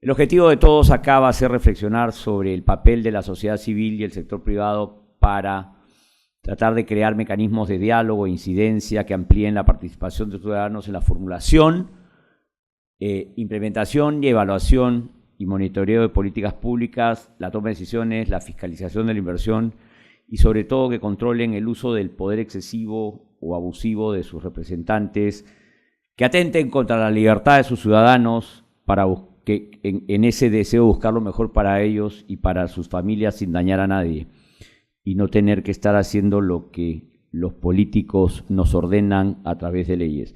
El objetivo de todos acá va a ser reflexionar sobre el papel de la sociedad civil y el sector privado para tratar de crear mecanismos de diálogo e incidencia que amplíen la participación de los ciudadanos en la formulación, implementación y evaluación y monitoreo de políticas públicas, la toma de decisiones, la fiscalización de la inversión y sobre todo que controlen el uso del poder excesivo o abusivo de sus representantes, que atenten contra la libertad de sus ciudadanos para que en ese deseo buscar lo mejor para ellos y para sus familias sin dañar a nadie y no tener que estar haciendo lo que los políticos nos ordenan a través de leyes.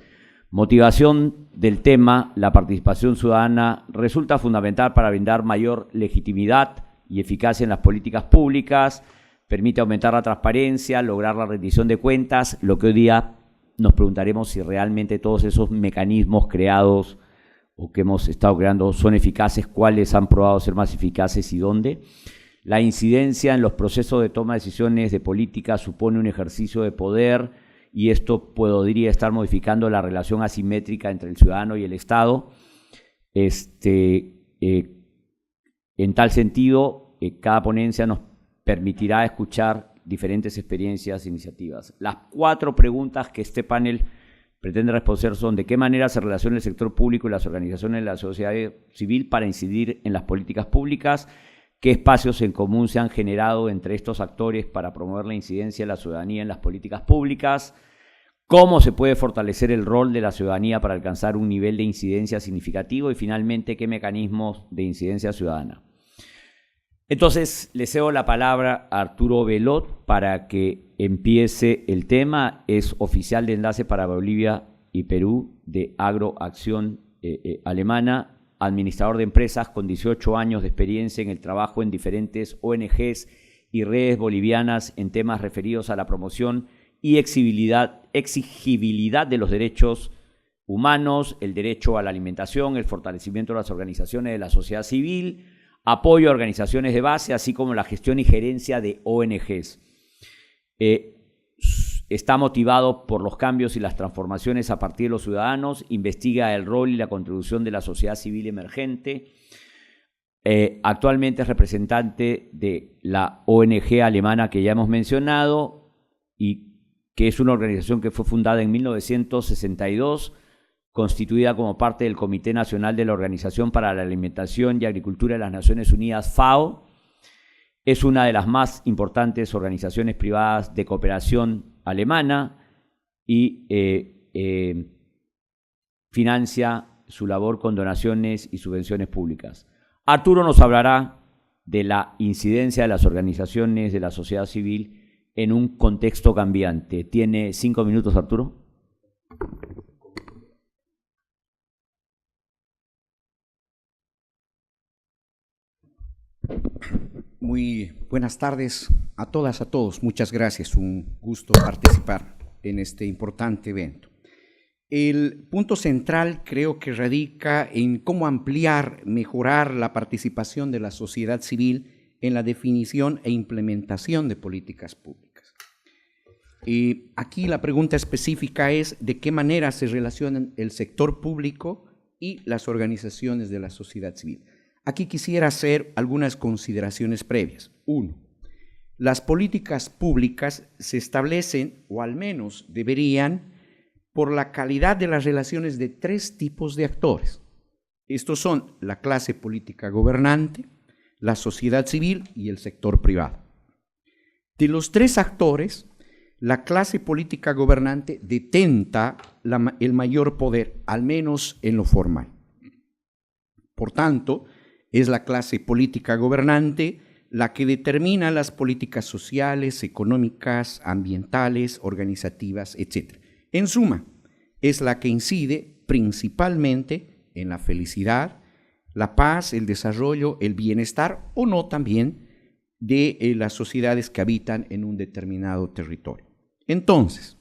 Motivación del tema, la participación ciudadana resulta fundamental para brindar mayor legitimidad y eficacia en las políticas públicas, permite aumentar la transparencia, lograr la rendición de cuentas, lo que hoy día nos preguntaremos si realmente todos esos mecanismos creados o que hemos estado creando son eficaces, cuáles han probado ser más eficaces y dónde. La incidencia en los procesos de toma de decisiones de política supone un ejercicio de poder y esto podría estar modificando la relación asimétrica entre el ciudadano y el Estado. En tal sentido, cada ponencia nos permitirá escuchar diferentes experiencias e iniciativas. Las 4 preguntas que este panel pretende responder son: ¿de qué manera se relaciona el sector público y las organizaciones de la sociedad civil para incidir en las políticas públicas? ¿Qué espacios en común se han generado entre estos actores para promover la incidencia de la ciudadanía en las políticas públicas? ¿Cómo se puede fortalecer el rol de la ciudadanía para alcanzar un nivel de incidencia significativo? Y finalmente, ¿qué mecanismos de incidencia ciudadana? Entonces, le cedo la palabra a Arturo Belot para que empiece el tema. Es oficial de enlace para Bolivia y Perú de Agroacción Alemana, administrador de empresas con 18 años de experiencia en el trabajo en diferentes ONGs y redes bolivianas en temas referidos a la promoción y exigibilidad de los derechos humanos, el derecho a la alimentación, el fortalecimiento de las organizaciones de la sociedad civil, apoyo a organizaciones de base, así como la gestión y gerencia de ONGs. Está motivado por los cambios y las transformaciones a partir de los ciudadanos, investiga el rol y la contribución de la sociedad civil emergente. Actualmente es representante de la ONG alemana que ya hemos mencionado y que es una organización que fue fundada en 1962, constituida como parte del Comité Nacional de la Organización para la Alimentación y Agricultura de las Naciones Unidas, FAO. Es una de las más importantes organizaciones privadas de cooperación alemana y financia su labor con donaciones y subvenciones públicas. Arturo nos hablará de la incidencia de las organizaciones de la sociedad civil en un contexto cambiante. ¿Tiene 5 minutos, Arturo? Muy buenas tardes a todas, a todos. Muchas gracias. Un gusto participar en este importante evento. El punto central creo que radica en cómo ampliar, mejorar la participación de la sociedad civil en la definición e implementación de políticas públicas. Aquí la pregunta específica es de qué manera se relacionan el sector público y las organizaciones de la sociedad civil. Aquí quisiera hacer algunas consideraciones previas. 1. Las políticas públicas se establecen, o al menos deberían, por la calidad de las relaciones de 3 tipos de actores. Estos son la clase política gobernante, la sociedad civil y el sector privado. De los 3 actores, la clase política gobernante detenta el mayor poder, al menos en lo formal. Por tanto, es la clase política gobernante la que determina las políticas sociales, económicas, ambientales, organizativas, etc. En suma, es la que incide principalmente en la felicidad, la paz, el desarrollo, el bienestar o no también de las sociedades que habitan en un determinado territorio. Entonces,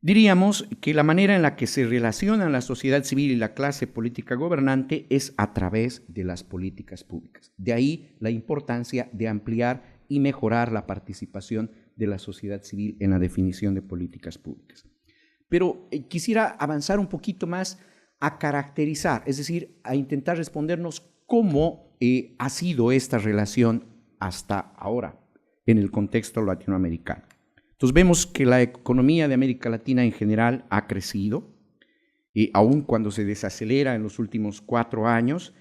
diríamos que la manera en la que se relacionan la sociedad civil y la clase política gobernante es a través de las políticas públicas. De ahí la importancia de ampliar y mejorar la participación de la sociedad civil en la definición de políticas públicas. Pero quisiera avanzar un poquito más a caracterizar, es decir, a intentar respondernos cómo ha sido esta relación hasta ahora en el contexto latinoamericano. Entonces vemos que la economía de América Latina en general ha crecido, aun cuando se desacelera en los últimos 4 años,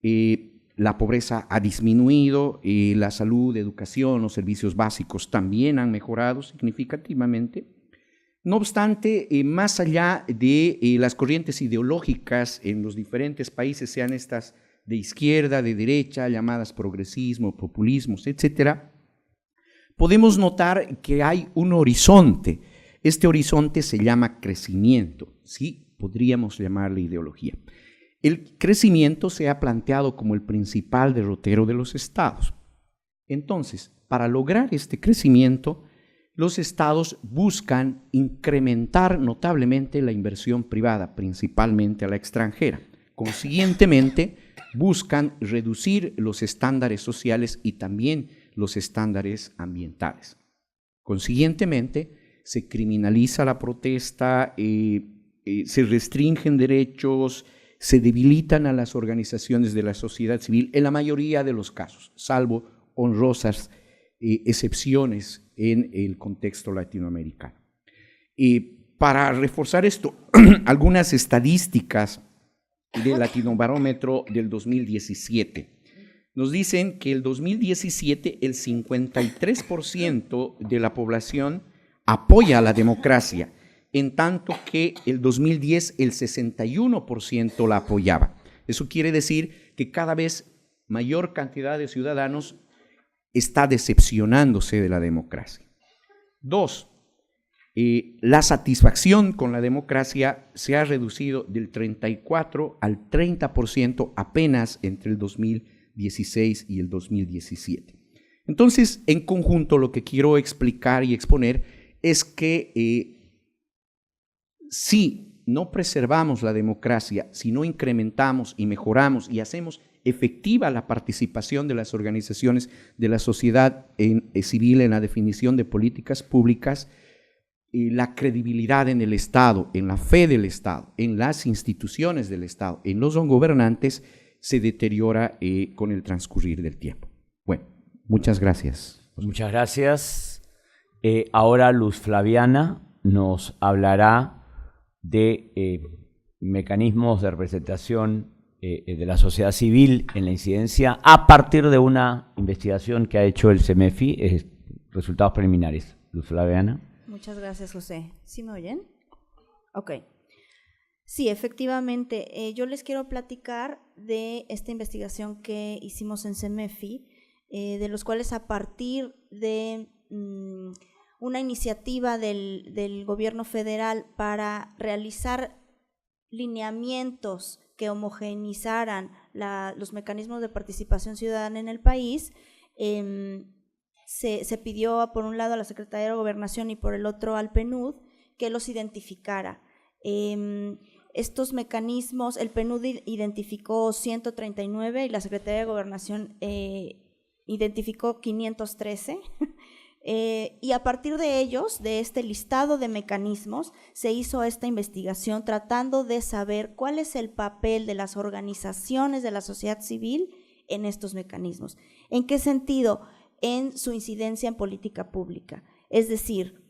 la pobreza ha disminuido, la salud, educación, los servicios básicos también han mejorado significativamente. No obstante, más allá de las corrientes ideológicas en los diferentes países, sean estas de izquierda, de derecha, llamadas progresismo, populismos, etcétera, podemos notar que hay un horizonte. Este horizonte se llama crecimiento, ¿sí? Podríamos llamarle ideología. El crecimiento se ha planteado como el principal derrotero de los estados. Entonces, para lograr este crecimiento, los estados buscan incrementar notablemente la inversión privada, principalmente a la extranjera. Consiguientemente, buscan reducir los estándares sociales y también los estándares ambientales. Consiguientemente, se criminaliza la protesta, se restringen derechos, se debilitan a las organizaciones de la sociedad civil en la mayoría de los casos, salvo honrosas excepciones en el contexto latinoamericano. Para reforzar esto, algunas estadísticas del Latinobarómetro del 2017 nos dicen que el 2017 el 53% de la población apoya a la democracia, en tanto que el 2010 el 61% la apoyaba. Eso quiere decir que cada vez mayor cantidad de ciudadanos está decepcionándose de la democracia. 2, la satisfacción con la democracia se ha reducido del 34 al 30% apenas entre el 2016 y el 2017. Entonces, en conjunto, lo que quiero explicar y exponer es que si no preservamos la democracia, si no incrementamos y mejoramos y hacemos efectiva la participación de las organizaciones de la sociedad civil en la definición de políticas públicas, la credibilidad en el Estado, en la fe del Estado, en las instituciones del Estado, en los gobernantes, se deteriora con el transcurrir del tiempo. Bueno, muchas gracias. Muchas gracias. Ahora Luz Flaviana nos hablará de mecanismos de representación de la sociedad civil en la incidencia a partir de una investigación que ha hecho el CEMEFI, resultados preliminares. Luz Flaviana. Muchas gracias, José. ¿Sí me oyen? Ok. Sí, efectivamente. Yo les quiero platicar de esta investigación que hicimos en CEMEFI, de los cuales a partir de una iniciativa del gobierno federal para realizar lineamientos que homogeneizaran los mecanismos de participación ciudadana en el país, se pidió por un lado a la Secretaría de Gobernación y por el otro al PNUD que los identificara. Estos mecanismos, el PNUD identificó 139 y la Secretaría de Gobernación identificó 513. Y a partir de ellos, de este listado de mecanismos, se hizo esta investigación tratando de saber cuál es el papel de las organizaciones de la sociedad civil en estos mecanismos. ¿En qué sentido? En su incidencia en política pública. Es decir,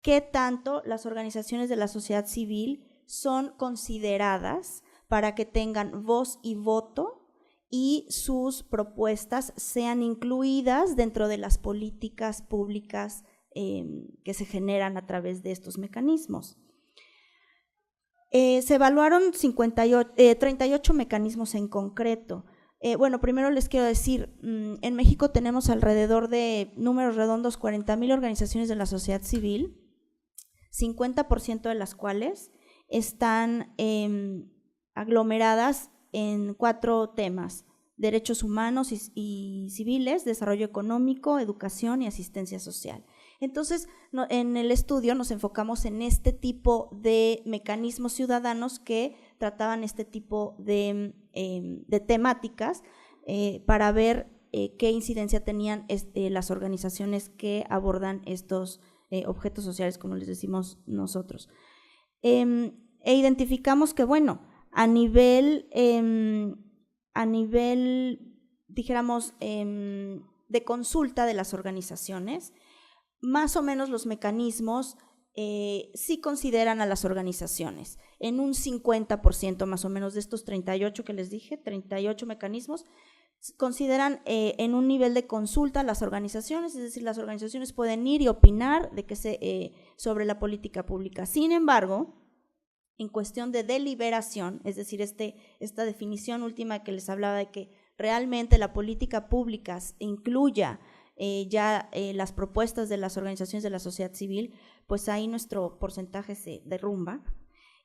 qué tanto las organizaciones de la sociedad civil son consideradas para que tengan voz y voto y sus propuestas sean incluidas dentro de las políticas públicas que se generan a través de estos mecanismos. Se evaluaron 38 mecanismos en concreto. Bueno, primero les quiero decir, en México tenemos alrededor de, números redondos, 40,000 organizaciones de la sociedad civil, 50% de las cuales están aglomeradas en 4 temas: derechos humanos y civiles, desarrollo económico, educación y asistencia social. Entonces, en el estudio nos enfocamos en este tipo de mecanismos ciudadanos que trataban este tipo de temáticas para ver qué incidencia tenían las organizaciones que abordan estos objetos sociales, como les decimos nosotros. E identificamos que, bueno, a nivel, dijéramos, de consulta de las organizaciones, más o menos los mecanismos sí consideran a las organizaciones. En un 50% más o menos de estos 38 que les dije, 38 mecanismos, consideran en un nivel de consulta a las organizaciones, es decir, las organizaciones pueden ir y opinar sobre la política pública. Sin embargo, en cuestión de deliberación, es decir, esta definición última que les hablaba de que realmente la política pública incluya las propuestas de las organizaciones de la sociedad civil, pues ahí nuestro porcentaje se derrumba.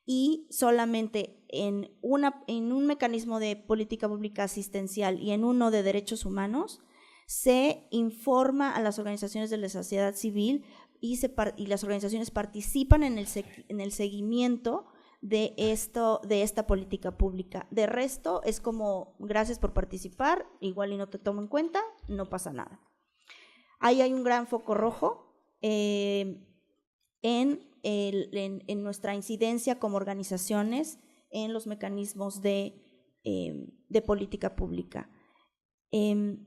Y solamente en un mecanismo de política pública asistencial y en uno de derechos humanos se informa a las organizaciones de la sociedad civil y las organizaciones participan en el seguimiento de esta política pública. De resto es como, gracias por participar, igual y no te tomo en cuenta, no pasa nada. Ahí hay un gran foco rojo en nuestra incidencia como organizaciones en los mecanismos de política pública.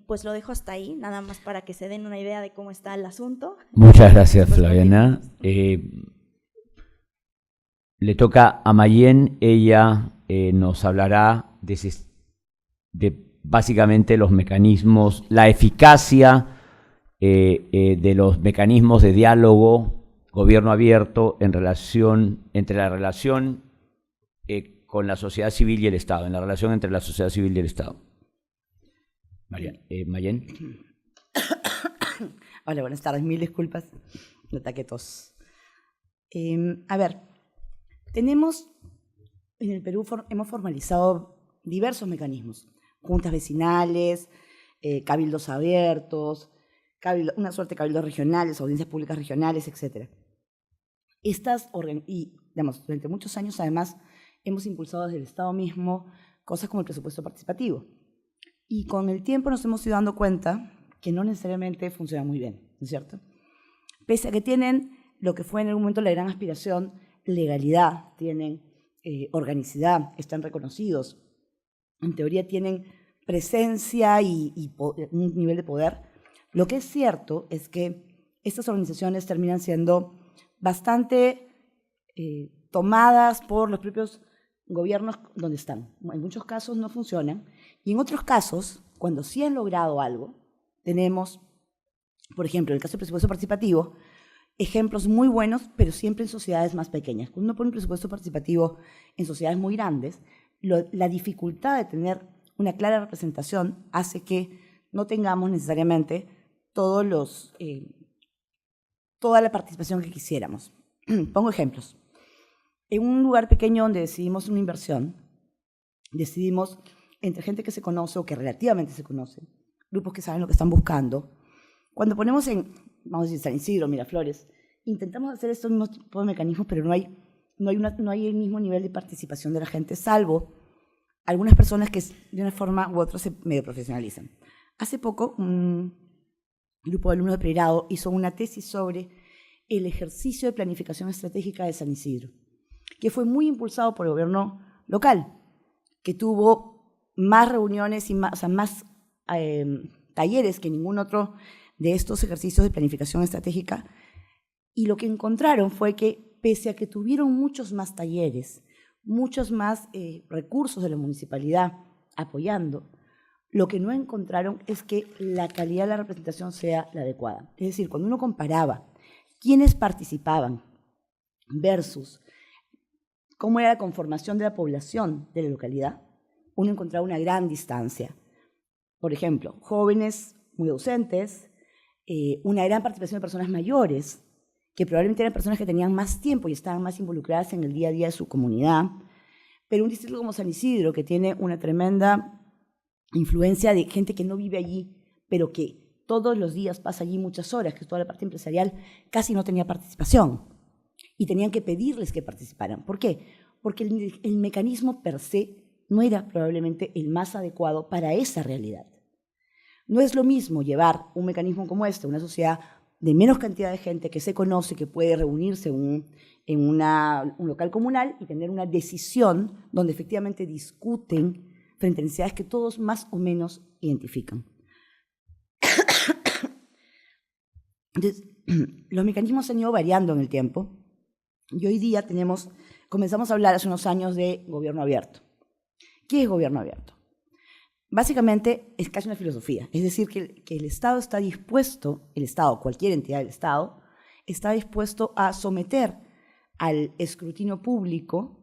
Pues lo dejo hasta ahí, nada más para que se den una idea de cómo está el asunto. Muchas gracias, Flaviana. Le toca a Mayén, ella nos hablará de básicamente los mecanismos, la eficacia de los mecanismos de diálogo, gobierno abierto entre la relación con la sociedad civil y el Estado, en la relación entre la sociedad civil y el Estado. Mayén. Hola, buenas tardes, mil disculpas, me ataqué tos. A ver, tenemos en el Perú, hemos formalizado diversos mecanismos, juntas vecinales, cabildos abiertos, una suerte de cabildos regionales, audiencias públicas regionales, etc. Y, digamos, durante muchos años, además, hemos impulsado desde el Estado mismo cosas como el presupuesto participativo. Y con el tiempo nos hemos ido dando cuenta que no necesariamente funcionan muy bien, ¿no es cierto? Pese a que tienen lo que fue en algún momento la gran aspiración, legalidad, tienen organicidad, están reconocidos, en teoría tienen presencia y un nivel de poder. Lo que es cierto es que estas organizaciones terminan siendo bastante tomadas por los propios gobiernos donde están. En muchos casos no funcionan y en otros casos, cuando sí han logrado algo, tenemos, por ejemplo, en el caso del presupuesto participativo, ejemplos muy buenos, pero siempre en sociedades más pequeñas. Cuando uno pone un presupuesto participativo en sociedades muy grandes, la dificultad de tener una clara representación hace que no tengamos necesariamente toda la participación que quisiéramos. Pongo ejemplos. En un lugar pequeño donde decidimos una inversión, decidimos entre gente que se conoce o que relativamente se conoce, grupos que saben lo que están buscando. Cuando ponemos vamos a decir, San Isidro, Miraflores, intentamos hacer estos mismos tipos de mecanismos, pero no hay el mismo nivel de participación de la gente, salvo algunas personas que de una forma u otra se medio profesionalizan. Hace poco, un grupo de alumnos de pregrado hizo una tesis sobre el ejercicio de planificación estratégica de San Isidro, que fue muy impulsado por el gobierno local, que tuvo más reuniones y más talleres que ningún otro de estos ejercicios de planificación estratégica, y lo que encontraron fue que, pese a que tuvieron muchos más talleres, muchos más recursos de la municipalidad apoyando, lo que no encontraron es que la calidad de la representación sea la adecuada. Es decir, cuando uno comparaba quiénes participaban versus cómo era la conformación de la población de la localidad, uno encontraba una gran distancia. Por ejemplo, jóvenes muy ausentes, una gran participación de personas mayores, que probablemente eran personas que tenían más tiempo y estaban más involucradas en el día a día de su comunidad, pero un distrito como San Isidro, que tiene una tremenda influencia de gente que no vive allí, pero que todos los días pasa allí muchas horas, que toda la parte empresarial casi no tenía participación, y tenían que pedirles que participaran. ¿Por qué? Porque el mecanismo per se no era probablemente el más adecuado para esa realidad. No es lo mismo llevar un mecanismo como este a una sociedad de menos cantidad de gente que se conoce, que puede reunirse en un local comunal y tener una decisión donde efectivamente discuten frente a necesidades que todos más o menos identifican. Entonces, los mecanismos han ido variando en el tiempo y hoy día comenzamos a hablar hace unos años de gobierno abierto. ¿Qué es gobierno abierto? Básicamente es casi una filosofía, es decir, que el Estado está dispuesto, el Estado, cualquier entidad del Estado, está dispuesto a someter al escrutinio público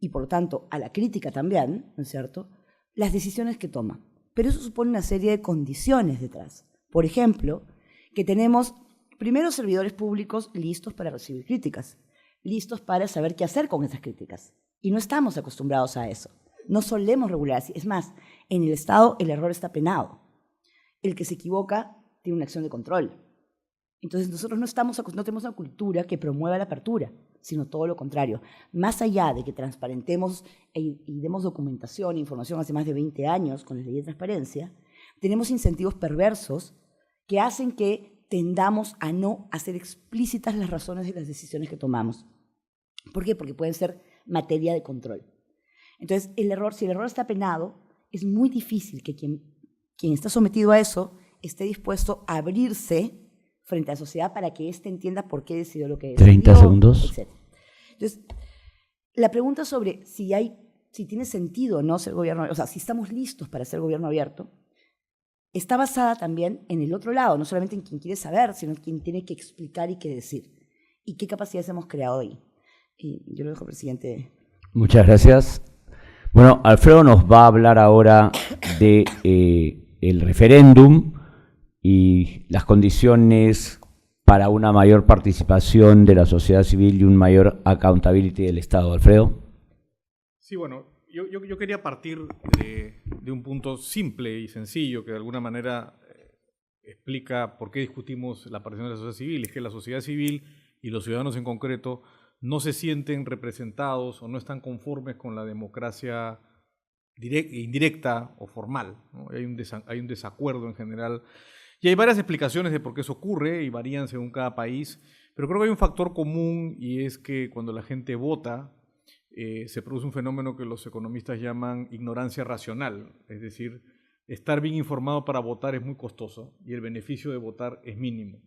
y por lo tanto a la crítica también, ¿no es cierto?, las decisiones que toma. Pero eso supone una serie de condiciones detrás. Por ejemplo, que tenemos primero servidores públicos listos para recibir críticas, listos para saber qué hacer con esas críticas. Y no estamos acostumbrados a eso. No solemos regular así. Es más, en el Estado el error está penado. El que se equivoca tiene una acción de control. Entonces nosotros no tenemos una cultura que promueva la apertura, sino todo lo contrario. Más allá de que transparentemos y demos documentación e información hace más de 20 años con la ley de transparencia, tenemos incentivos perversos que hacen que tendamos a no hacer explícitas las razones de las decisiones que tomamos. ¿Por qué? Porque pueden ser materia de control. Entonces, si el error está penado, es muy difícil que quien está sometido a eso esté dispuesto a abrirse frente a la sociedad para que éste entienda por qué decidió lo que decidió. 30 segundos. Etc. Entonces, la pregunta sobre si tiene sentido o no ser gobierno, o sea, si estamos listos para ser gobierno abierto, está basada también en el otro lado, no solamente en quien quiere saber, sino en quien tiene que explicar y qué decir. Y qué capacidades hemos creado hoy. Y yo lo dejo al presidente. Muchas gracias. Bueno, Alfredo nos va a hablar ahora de el referéndum y las condiciones para una mayor participación de la sociedad civil y un mayor accountability del Estado. Alfredo. Sí, bueno, yo quería partir de un punto simple y sencillo que de alguna manera explica por qué discutimos la participación de la sociedad civil. Es que la sociedad civil y los ciudadanos en concreto no se sienten representados o no están conformes con la democracia indirecta o formal, ¿no? Hay un desacuerdo en general. Y hay varias explicaciones de por qué eso ocurre y varían según cada país, pero creo que hay un factor común y es que cuando la gente vota se produce un fenómeno que los economistas llaman ignorancia racional, es decir, estar bien informado para votar es muy costoso y el beneficio de votar es mínimo.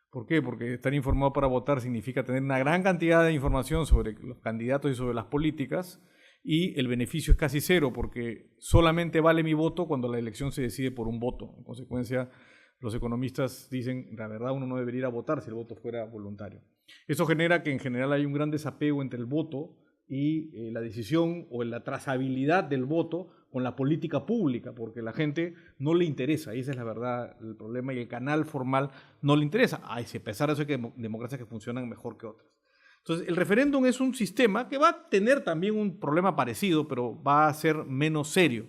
¿Por qué? Porque estar informado para votar significa tener una gran cantidad de información sobre los candidatos y sobre las políticas y el beneficio es casi cero porque solamente vale mi voto cuando la elección se decide por un voto. En consecuencia, los economistas dicen, la verdad uno no debería ir a votar si el voto fuera voluntario. Eso genera que en general hay un gran desapego entre el voto y la decisión o la trazabilidad del voto con la política pública, porque la gente no le interesa, y esa es la verdad, el problema, y el canal formal no le interesa. A pesar de eso hay democracias que funcionan mejor que otras. Entonces, el referéndum es un sistema que va a tener también un problema parecido, pero va a ser menos serio,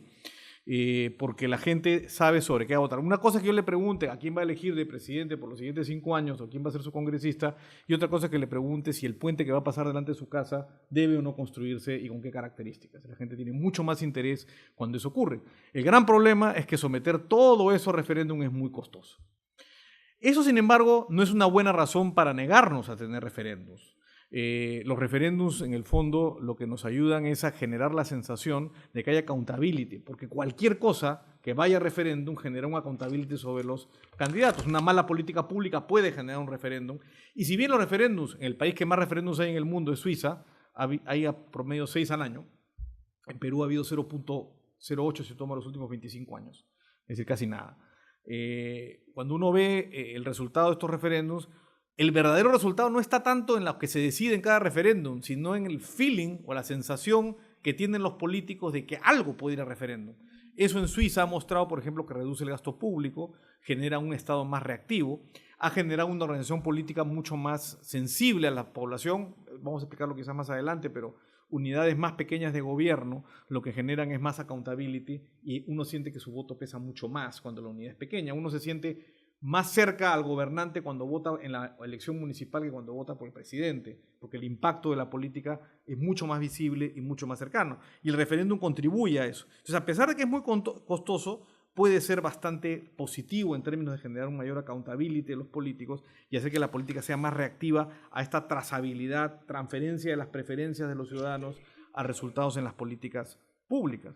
porque la gente sabe sobre qué va a votar. Una cosa es que yo le pregunte a quién va a elegir de presidente por los siguientes 5 años o quién va a ser su congresista, y otra cosa es que le pregunte si el puente que va a pasar delante de su casa debe o no construirse y con qué características. La gente tiene mucho más interés cuando eso ocurre. El gran problema es que someter todo eso a referéndum es muy costoso. Eso, sin embargo, no es una buena razón para negarnos a tener referéndums. Los referéndums, en el fondo, lo que nos ayudan es a generar la sensación de que haya accountability, porque cualquier cosa que vaya a referéndum genera un accountability sobre los candidatos. Una mala política pública puede generar un referéndum, y si bien los referéndums, en el país que más referéndums hay en el mundo es Suiza, hay a promedio 6 al año, en Perú ha habido 0.08 si toma los últimos 25 años, es decir, casi nada. Cuando uno ve el resultado de estos referéndums, el verdadero resultado no está tanto en lo que se decide en cada referéndum, sino en el feeling o la sensación que tienen los políticos de que algo puede ir a referéndum. Eso en Suiza ha mostrado, por ejemplo, que reduce el gasto público, genera un Estado más reactivo, ha generado una organización política mucho más sensible a la población, vamos a explicarlo quizás más adelante, pero unidades más pequeñas de gobierno lo que generan es más accountability y uno siente que su voto pesa mucho más cuando la unidad es pequeña, uno se siente más cerca al gobernante cuando vota en la elección municipal que cuando vota por el presidente, porque el impacto de la política es mucho más visible y mucho más cercano. Y el referéndum contribuye a eso. Entonces, a pesar de que es muy costoso, puede ser bastante positivo en términos de generar un mayor accountability de los políticos y hacer que la política sea más reactiva a esta trazabilidad, transferencia de las preferencias de los ciudadanos a resultados en las políticas públicas.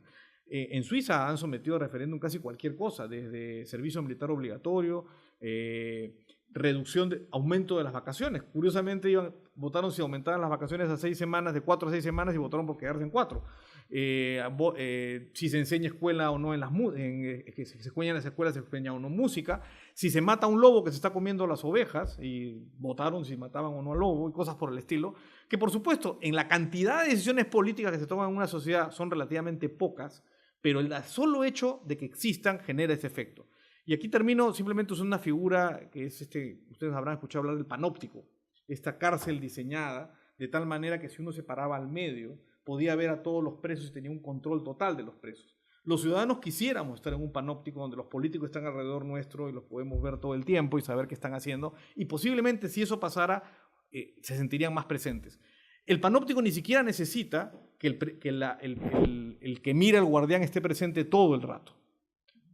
En Suiza han sometido a referéndum casi cualquier cosa, desde servicio militar obligatorio, aumento de las vacaciones. Curiosamente votaron si aumentaban las vacaciones a 6 semanas, de 4 a 6 semanas, y votaron por quedarse en 4. Si se enseña escuela o no que se enseña en las escuelas, se enseña o no música. Si se mata un lobo que se está comiendo las ovejas, y votaron si mataban o no al lobo y cosas por el estilo, que por supuesto en la cantidad de decisiones políticas que se toman en una sociedad son relativamente pocas, pero el solo hecho de que existan genera ese efecto. Y aquí termino simplemente usando una figura que es ustedes habrán escuchado hablar del panóptico, esta cárcel diseñada de tal manera que si uno se paraba al medio, podía ver a todos los presos y tenía un control total de los presos. Los ciudadanos quisiéramos estar en un panóptico donde los políticos están alrededor nuestro y los podemos ver todo el tiempo y saber qué están haciendo, y posiblemente si eso pasara, se sentirían más presentes. El panóptico ni siquiera necesita que el que mira al guardián esté presente todo el rato.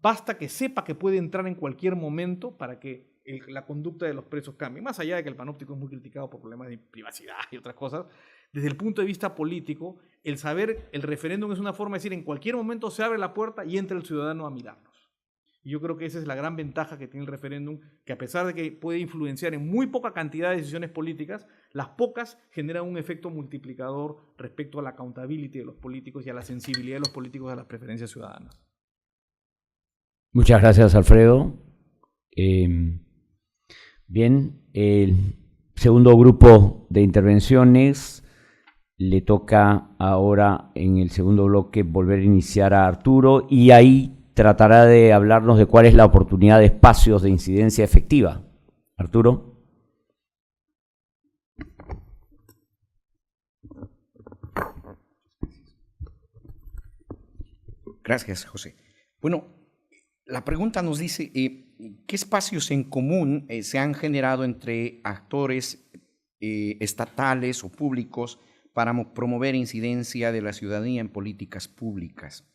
Basta que sepa que puede entrar en cualquier momento para que la conducta de los presos cambie. Más allá de que el panóptico es muy criticado por problemas de privacidad y otras cosas, desde el punto de vista político, el referéndum es una forma de decir, en cualquier momento se abre la puerta y entra el ciudadano a mirarnos. Y yo creo que esa es la gran ventaja que tiene el referéndum, que a pesar de que puede influenciar en muy poca cantidad de decisiones políticas, las pocas generan un efecto multiplicador respecto a la accountability de los políticos y a la sensibilidad de los políticos a las preferencias ciudadanas. Muchas gracias, Alfredo. Bien, el segundo grupo de intervenciones le toca ahora en el segundo bloque volver a iniciar a Arturo, y ahí tratará de hablarnos de cuál es la oportunidad de espacios de incidencia efectiva. Arturo. Gracias, José. Bueno, la pregunta nos dice, ¿qué espacios en común se han generado entre actores estatales o públicos para promover incidencia de la ciudadanía en políticas públicas?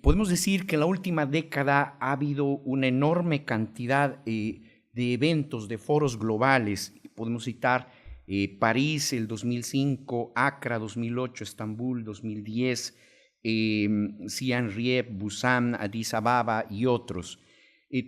Podemos decir que en la última década ha habido una enorme cantidad de eventos, de foros globales. Podemos citar París, el 2005, Accra, 2008, Estambul, 2010, Siem Reap, Busan, Addis Ababa y otros.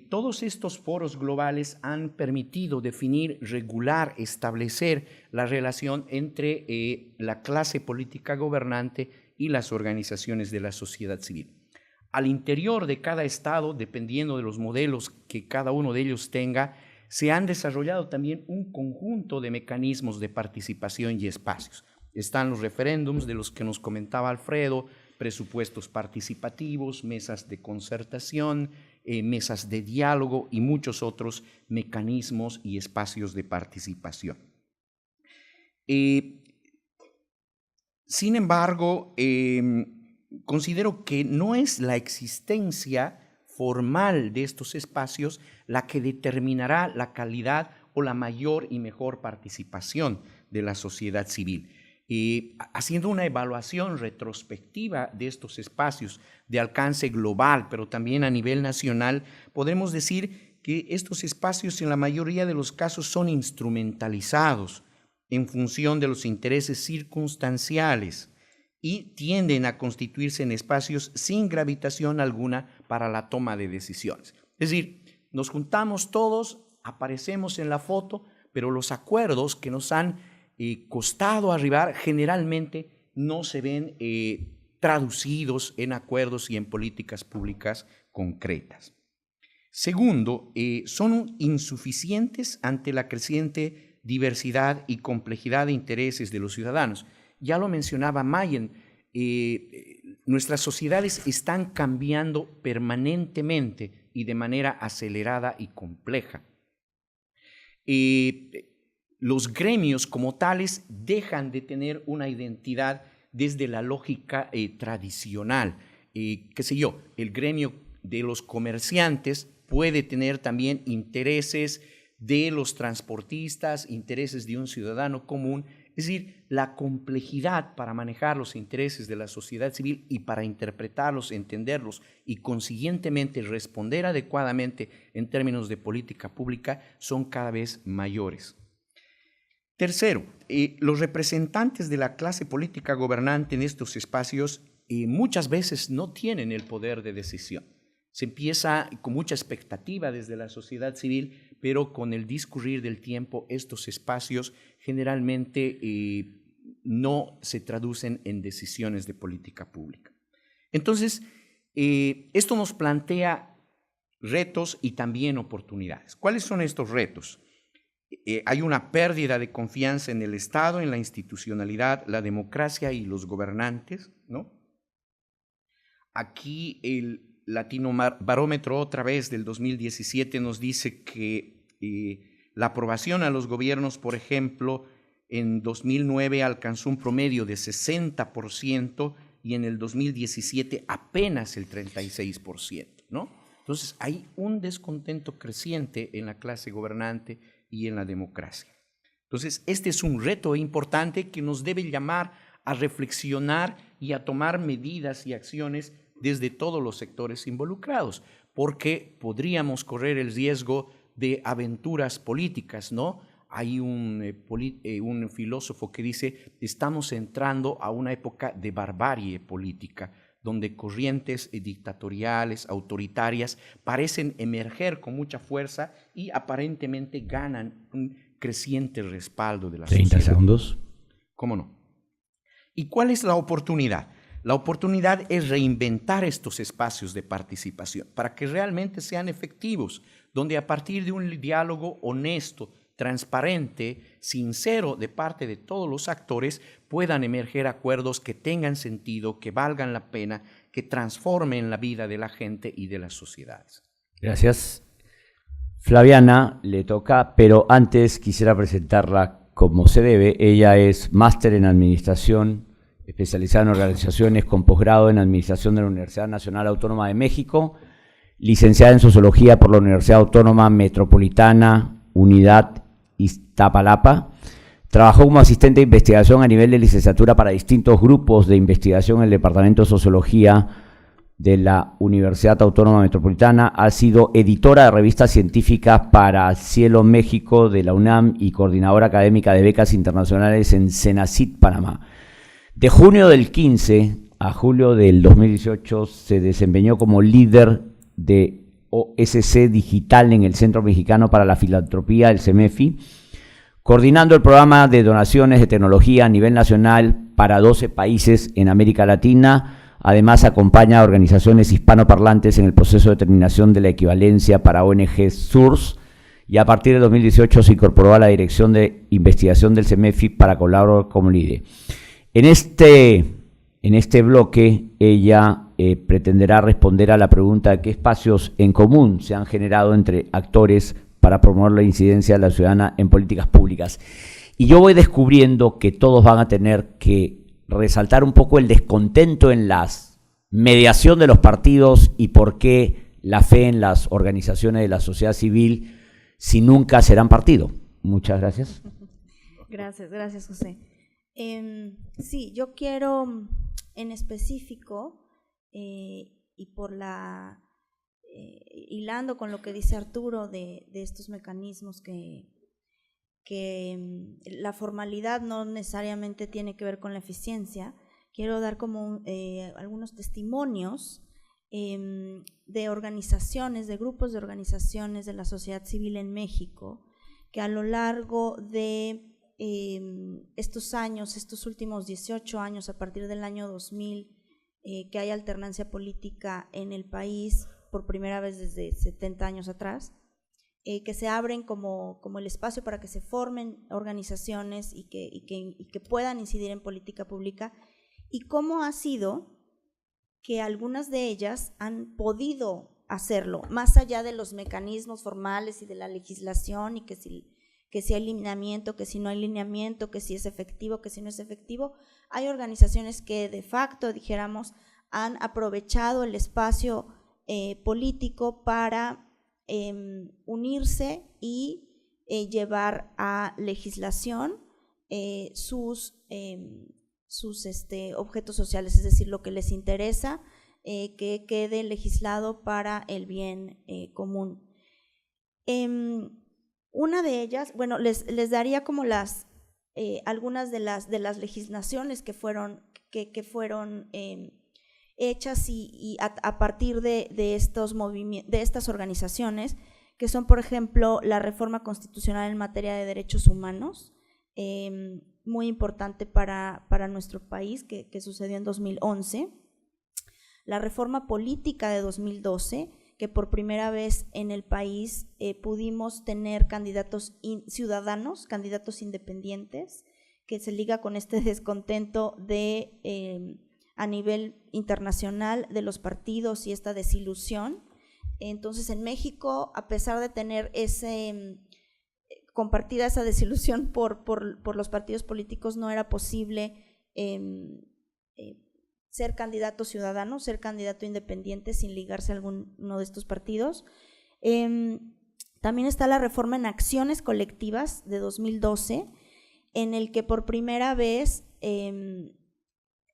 Todos estos foros globales han permitido definir, regular, establecer la relación entre la clase política gobernante y las organizaciones de la sociedad civil. Al interior de cada estado, dependiendo de los modelos que cada uno de ellos tenga, se han desarrollado también un conjunto de mecanismos de participación y espacios. Están los referéndums de los que nos comentaba Alfredo, presupuestos participativos, mesas de concertación, mesas de diálogo y muchos otros mecanismos y espacios de participación. Sin embargo, considero que no es la existencia formal de estos espacios la que determinará la calidad o la mayor y mejor participación de la sociedad civil. Haciendo una evaluación retrospectiva de estos espacios de alcance global, pero también a nivel nacional, podemos decir que estos espacios en la mayoría de los casos son instrumentalizados en función de los intereses circunstanciales y tienden a constituirse en espacios sin gravitación alguna para la toma de decisiones. Es decir, nos juntamos todos, aparecemos en la foto, pero los acuerdos que nos han costado arribar generalmente no se ven traducidos en acuerdos y en políticas públicas concretas. Segundo, son insuficientes ante la creciente diversidad y complejidad de intereses de los ciudadanos. Ya lo mencionaba Mayen, nuestras sociedades están cambiando permanentemente y de manera acelerada y compleja. Los gremios como tales dejan de tener una identidad desde la lógica tradicional. Qué sé yo, el gremio de los comerciantes puede tener también intereses de los transportistas, intereses de un ciudadano común Es decir, la complejidad para manejar los intereses de la sociedad civil y para interpretarlos, entenderlos y consiguientemente responder adecuadamente en términos de política pública son cada vez mayores. Tercero, los representantes de la clase política gobernante en estos espacios muchas veces no tienen el poder de decisión. Se empieza con mucha expectativa desde la sociedad civil, pero con el discurrir del tiempo estos espacios generalmente no se traducen en decisiones de política pública. Entonces, esto nos plantea retos y también oportunidades. ¿Cuáles son estos retos? Hay una pérdida de confianza en el Estado, en la institucionalidad, la democracia y los gobernantes, ¿no? Aquí el Latinobarómetro otra vez del 2017 nos dice que la aprobación a los gobiernos, por ejemplo, en 2009 alcanzó un promedio de 60% y en el 2017 apenas el 36%, ¿no? Entonces hay un descontento creciente en la clase gobernante y en la democracia. Entonces este es un reto importante que nos debe llamar a reflexionar y a tomar medidas y acciones desde todos los sectores involucrados, porque podríamos correr el riesgo de aventuras políticas, ¿no? Hay un filósofo que dice, estamos entrando a una época de barbarie política, donde corrientes dictatoriales, autoritarias, parecen emerger con mucha fuerza y aparentemente ganan un creciente respaldo de la sociedad. 30 segundos. ¿Cómo no? ¿Y cuál es la oportunidad? La oportunidad es reinventar estos espacios de participación para que realmente sean efectivos, donde a partir de un diálogo honesto, transparente, sincero de parte de todos los actores, puedan emerger acuerdos que tengan sentido, que valgan la pena, que transformen la vida de la gente y de las sociedades. Gracias. Flaviana le toca, pero antes quisiera presentarla como se debe. Ella es máster en Administración, especializada en organizaciones con posgrado en Administración de la Universidad Nacional Autónoma de México, licenciada en Sociología por la Universidad Autónoma Metropolitana, Unidad Iztapalapa. Trabajó como asistente de investigación a nivel de licenciatura para distintos grupos de investigación en el Departamento de Sociología de la Universidad Autónoma Metropolitana. Ha sido editora de revistas científicas para Cielo México de la UNAM y coordinadora académica de becas internacionales en Cenacit, Panamá. De junio del 15 a julio del 2018 se desempeñó como líder de OSC Digital en el Centro Mexicano para la Filantropía, el CEMEFI, coordinando el programa de donaciones de tecnología a nivel nacional para 12 países en América Latina. Además, acompaña a organizaciones hispanoparlantes en el proceso de determinación de la equivalencia para ONG SURS, y a partir de 2018 se incorporó a la Dirección de Investigación del CEMEFI para colaborar como líder. En este bloque, ella pretenderá responder a la pregunta de qué espacios en común se han generado entre actores para promover la incidencia de la ciudadana en políticas públicas. Y yo voy descubriendo que todos van a tener que resaltar un poco el descontento en la mediación de los partidos y por qué la fe en las organizaciones de la sociedad civil si nunca serán partido. Muchas gracias. Gracias, José. Sí, yo quiero en específico, y por hilando con lo que dice Arturo de estos mecanismos que la formalidad no necesariamente tiene que ver con la eficiencia, quiero dar como algunos testimonios de organizaciones, de grupos de organizaciones de la sociedad civil en México, que a lo largo de estos años, estos últimos 18 años, a partir del año 2000, que hay alternancia política en el país por primera vez desde 70 años atrás, que se abren como el espacio para que se formen organizaciones y que puedan incidir en política pública, y cómo ha sido que algunas de ellas han podido hacerlo, más allá de los mecanismos formales y de la legislación, y que si hay lineamiento, que si no hay lineamiento, que si es efectivo, que si no es efectivo. Hay organizaciones que de facto, dijéramos, han aprovechado el espacio político para unirse y llevar a legislación sus objetos sociales, es decir, lo que les interesa que quede legislado para el bien común. Una de ellas, bueno, les daría como algunas de las legislaciones que fueron hechas y a partir de estas organizaciones, que son, por ejemplo, la reforma constitucional en materia de derechos humanos, muy importante para nuestro país, que sucedió en 2011, la reforma política de 2012, que por primera vez en el país pudimos tener candidatos ciudadanos, candidatos independientes, que se liga con este descontento a nivel internacional de los partidos y esta desilusión. Entonces, en México, a pesar de tener compartida esa desilusión por los partidos políticos, no era posible ser candidato ciudadano, ser candidato independiente sin ligarse a alguno de estos partidos. También está la reforma en acciones colectivas de 2012, en el que por primera vez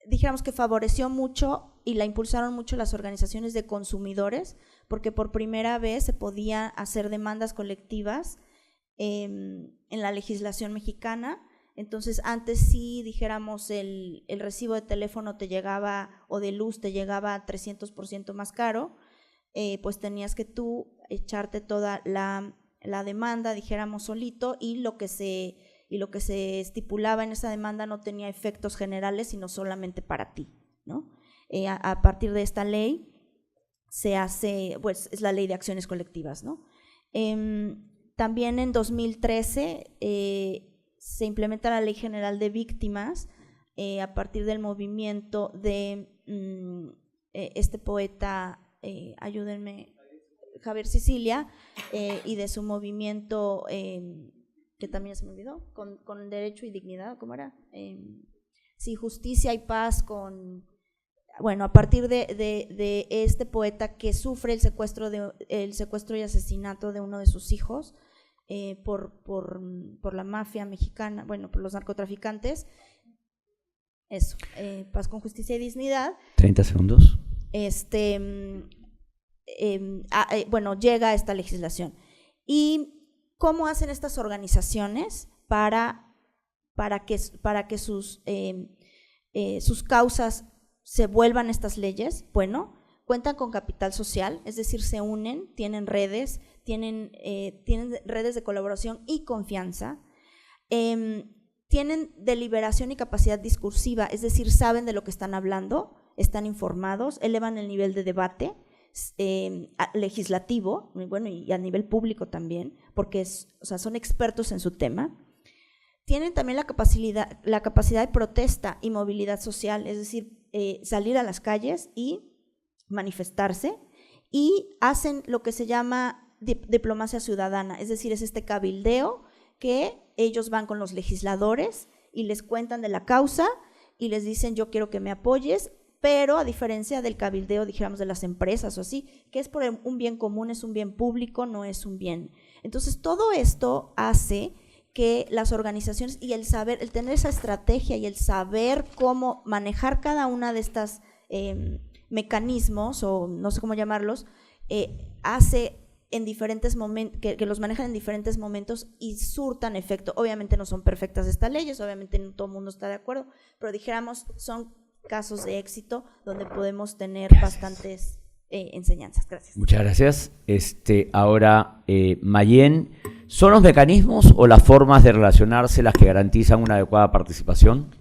dijéramos que favoreció mucho y la impulsaron mucho las organizaciones de consumidores, porque por primera vez se podía hacer demandas colectivas en la legislación mexicana. Entonces, antes sí, dijéramos, el recibo de teléfono te llegaba, o de luz te llegaba 300% más caro, pues tenías que tú echarte toda la demanda, dijéramos, solito, y lo que se estipulaba en esa demanda no tenía efectos generales, sino solamente para ti, ¿no? A partir de esta ley se hace, pues es la ley de acciones colectivas, ¿no? También en 2013 se implementa la Ley General de Víctimas a partir del movimiento de este poeta, ayúdenme, Javier Sicilia, y de su movimiento, que también se me olvidó, con derecho y dignidad, ¿cómo era? Sí, justicia y paz bueno, a partir de este poeta que sufre el secuestro y asesinato de uno de sus hijos por la mafia mexicana, bueno, por los narcotraficantes. Eso, paz con justicia y dignidad. 30 segundos. Bueno, llega esta legislación. ¿Y cómo hacen estas organizaciones para que sus causas se vuelvan estas leyes? Bueno, cuentan con capital social, es decir, se unen, tienen redes de colaboración y confianza, tienen deliberación y capacidad discursiva, es decir, saben de lo que están hablando, están informados, elevan el nivel de debate legislativo, bueno, y a nivel público también, porque son expertos en su tema. Tienen también la capacidad de protesta y movilidad social, es decir, salir a las calles y manifestarse, y hacen lo que se llama diplomacia ciudadana, es decir, es este cabildeo que ellos van con los legisladores y les cuentan de la causa y les dicen yo quiero que me apoyes, pero a diferencia del cabildeo, dijéramos, de las empresas o así, que es por un bien común, es un bien público, no es un bien. Entonces, todo esto hace que las organizaciones y el tener esa estrategia y el saber cómo manejar cada una de estas mecanismos, o no sé cómo llamarlos, hace en diferentes momentos, que los manejan en diferentes momentos y surtan efecto. Obviamente no son perfectas estas leyes, obviamente no todo el mundo está de acuerdo, pero dijéramos, son casos de éxito donde podemos tener bastantes enseñanzas. Gracias. Muchas gracias. Ahora, Mayén, ¿son los mecanismos o las formas de relacionarse las que garantizan una adecuada participación?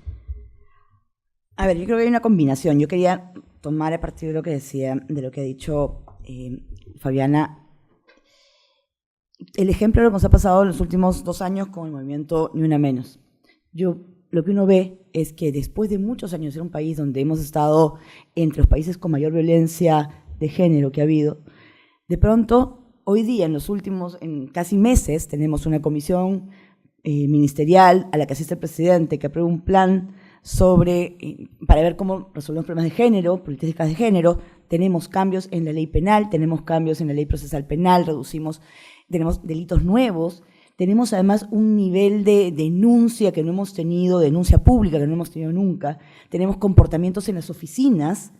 A ver, yo creo que hay una combinación. Yo quería tomar a partir de lo que decía, de lo que ha dicho Fabiana, el ejemplo de lo que nos ha pasado en los últimos 2 años con el movimiento Ni Una Menos. Lo que uno ve es que después de muchos años en un país donde hemos estado entre los países con mayor violencia de género que ha habido, de pronto, hoy día, en casi meses, tenemos una comisión ministerial a la que asiste el presidente, que aprueba un plan para ver cómo resolvemos problemas de género, políticas de género. Tenemos cambios en la ley penal, tenemos cambios en la ley procesal penal, tenemos delitos nuevos. Tenemos además un nivel de denuncia que no hemos tenido, denuncia pública que no hemos tenido nunca. Tenemos comportamientos en las oficinas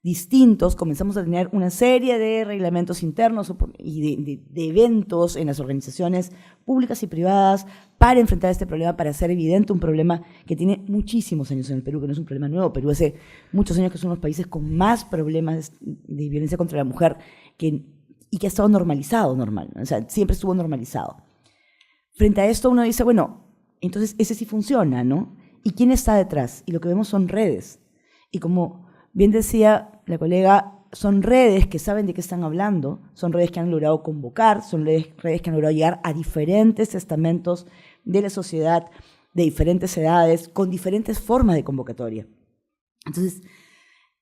distintos. Comenzamos a tener una serie de reglamentos internos y de eventos en las organizaciones públicas y privadas para enfrentar este problema, para hacer evidente un problema que tiene muchísimos años en el Perú, que no es un problema nuevo. Perú hace muchos años que es uno de los países con más problemas de violencia contra la mujer y que ha estado normalizado, o sea, siempre estuvo normalizado. Frente a esto uno dice, bueno, entonces ese sí funciona, ¿no? ¿Y quién está detrás? Y lo que vemos son redes. Y como bien decía la colega, son redes que saben de qué están hablando, son redes que han logrado convocar, son redes que han logrado llegar a diferentes estamentos de la sociedad, de diferentes edades, con diferentes formas de convocatoria. Entonces,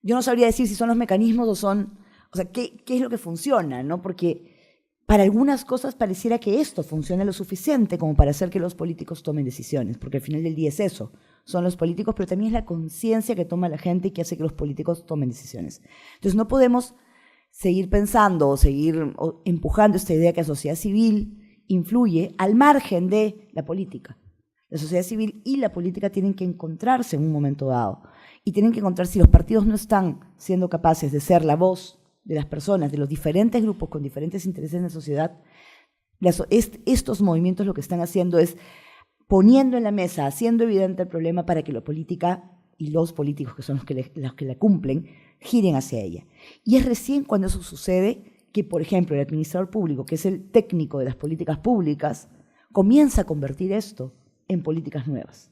yo no sabría decir si son los mecanismos o sea, ¿qué es lo que funciona, ¿no? Porque para algunas cosas pareciera que esto funciona lo suficiente como para hacer que los políticos tomen decisiones, porque al final del día es eso, son los políticos, pero también es la conciencia que toma la gente y que hace que los políticos tomen decisiones. Entonces no podemos seguir pensando o seguir empujando esta idea que la sociedad civil influye al margen de la política. La sociedad civil y la política tienen que encontrarse en un momento dado y tienen que encontrar, si los partidos no están siendo capaces de ser la voz de las personas, de los diferentes grupos con diferentes intereses en la sociedad, estos movimientos lo que están haciendo es poniendo en la mesa, haciendo evidente el problema para que la política y los políticos, que son los que la cumplen, giren hacia ella. Y es recién cuando eso sucede que, por ejemplo, el administrador público, que es el técnico de las políticas públicas, comienza a convertir esto en políticas nuevas.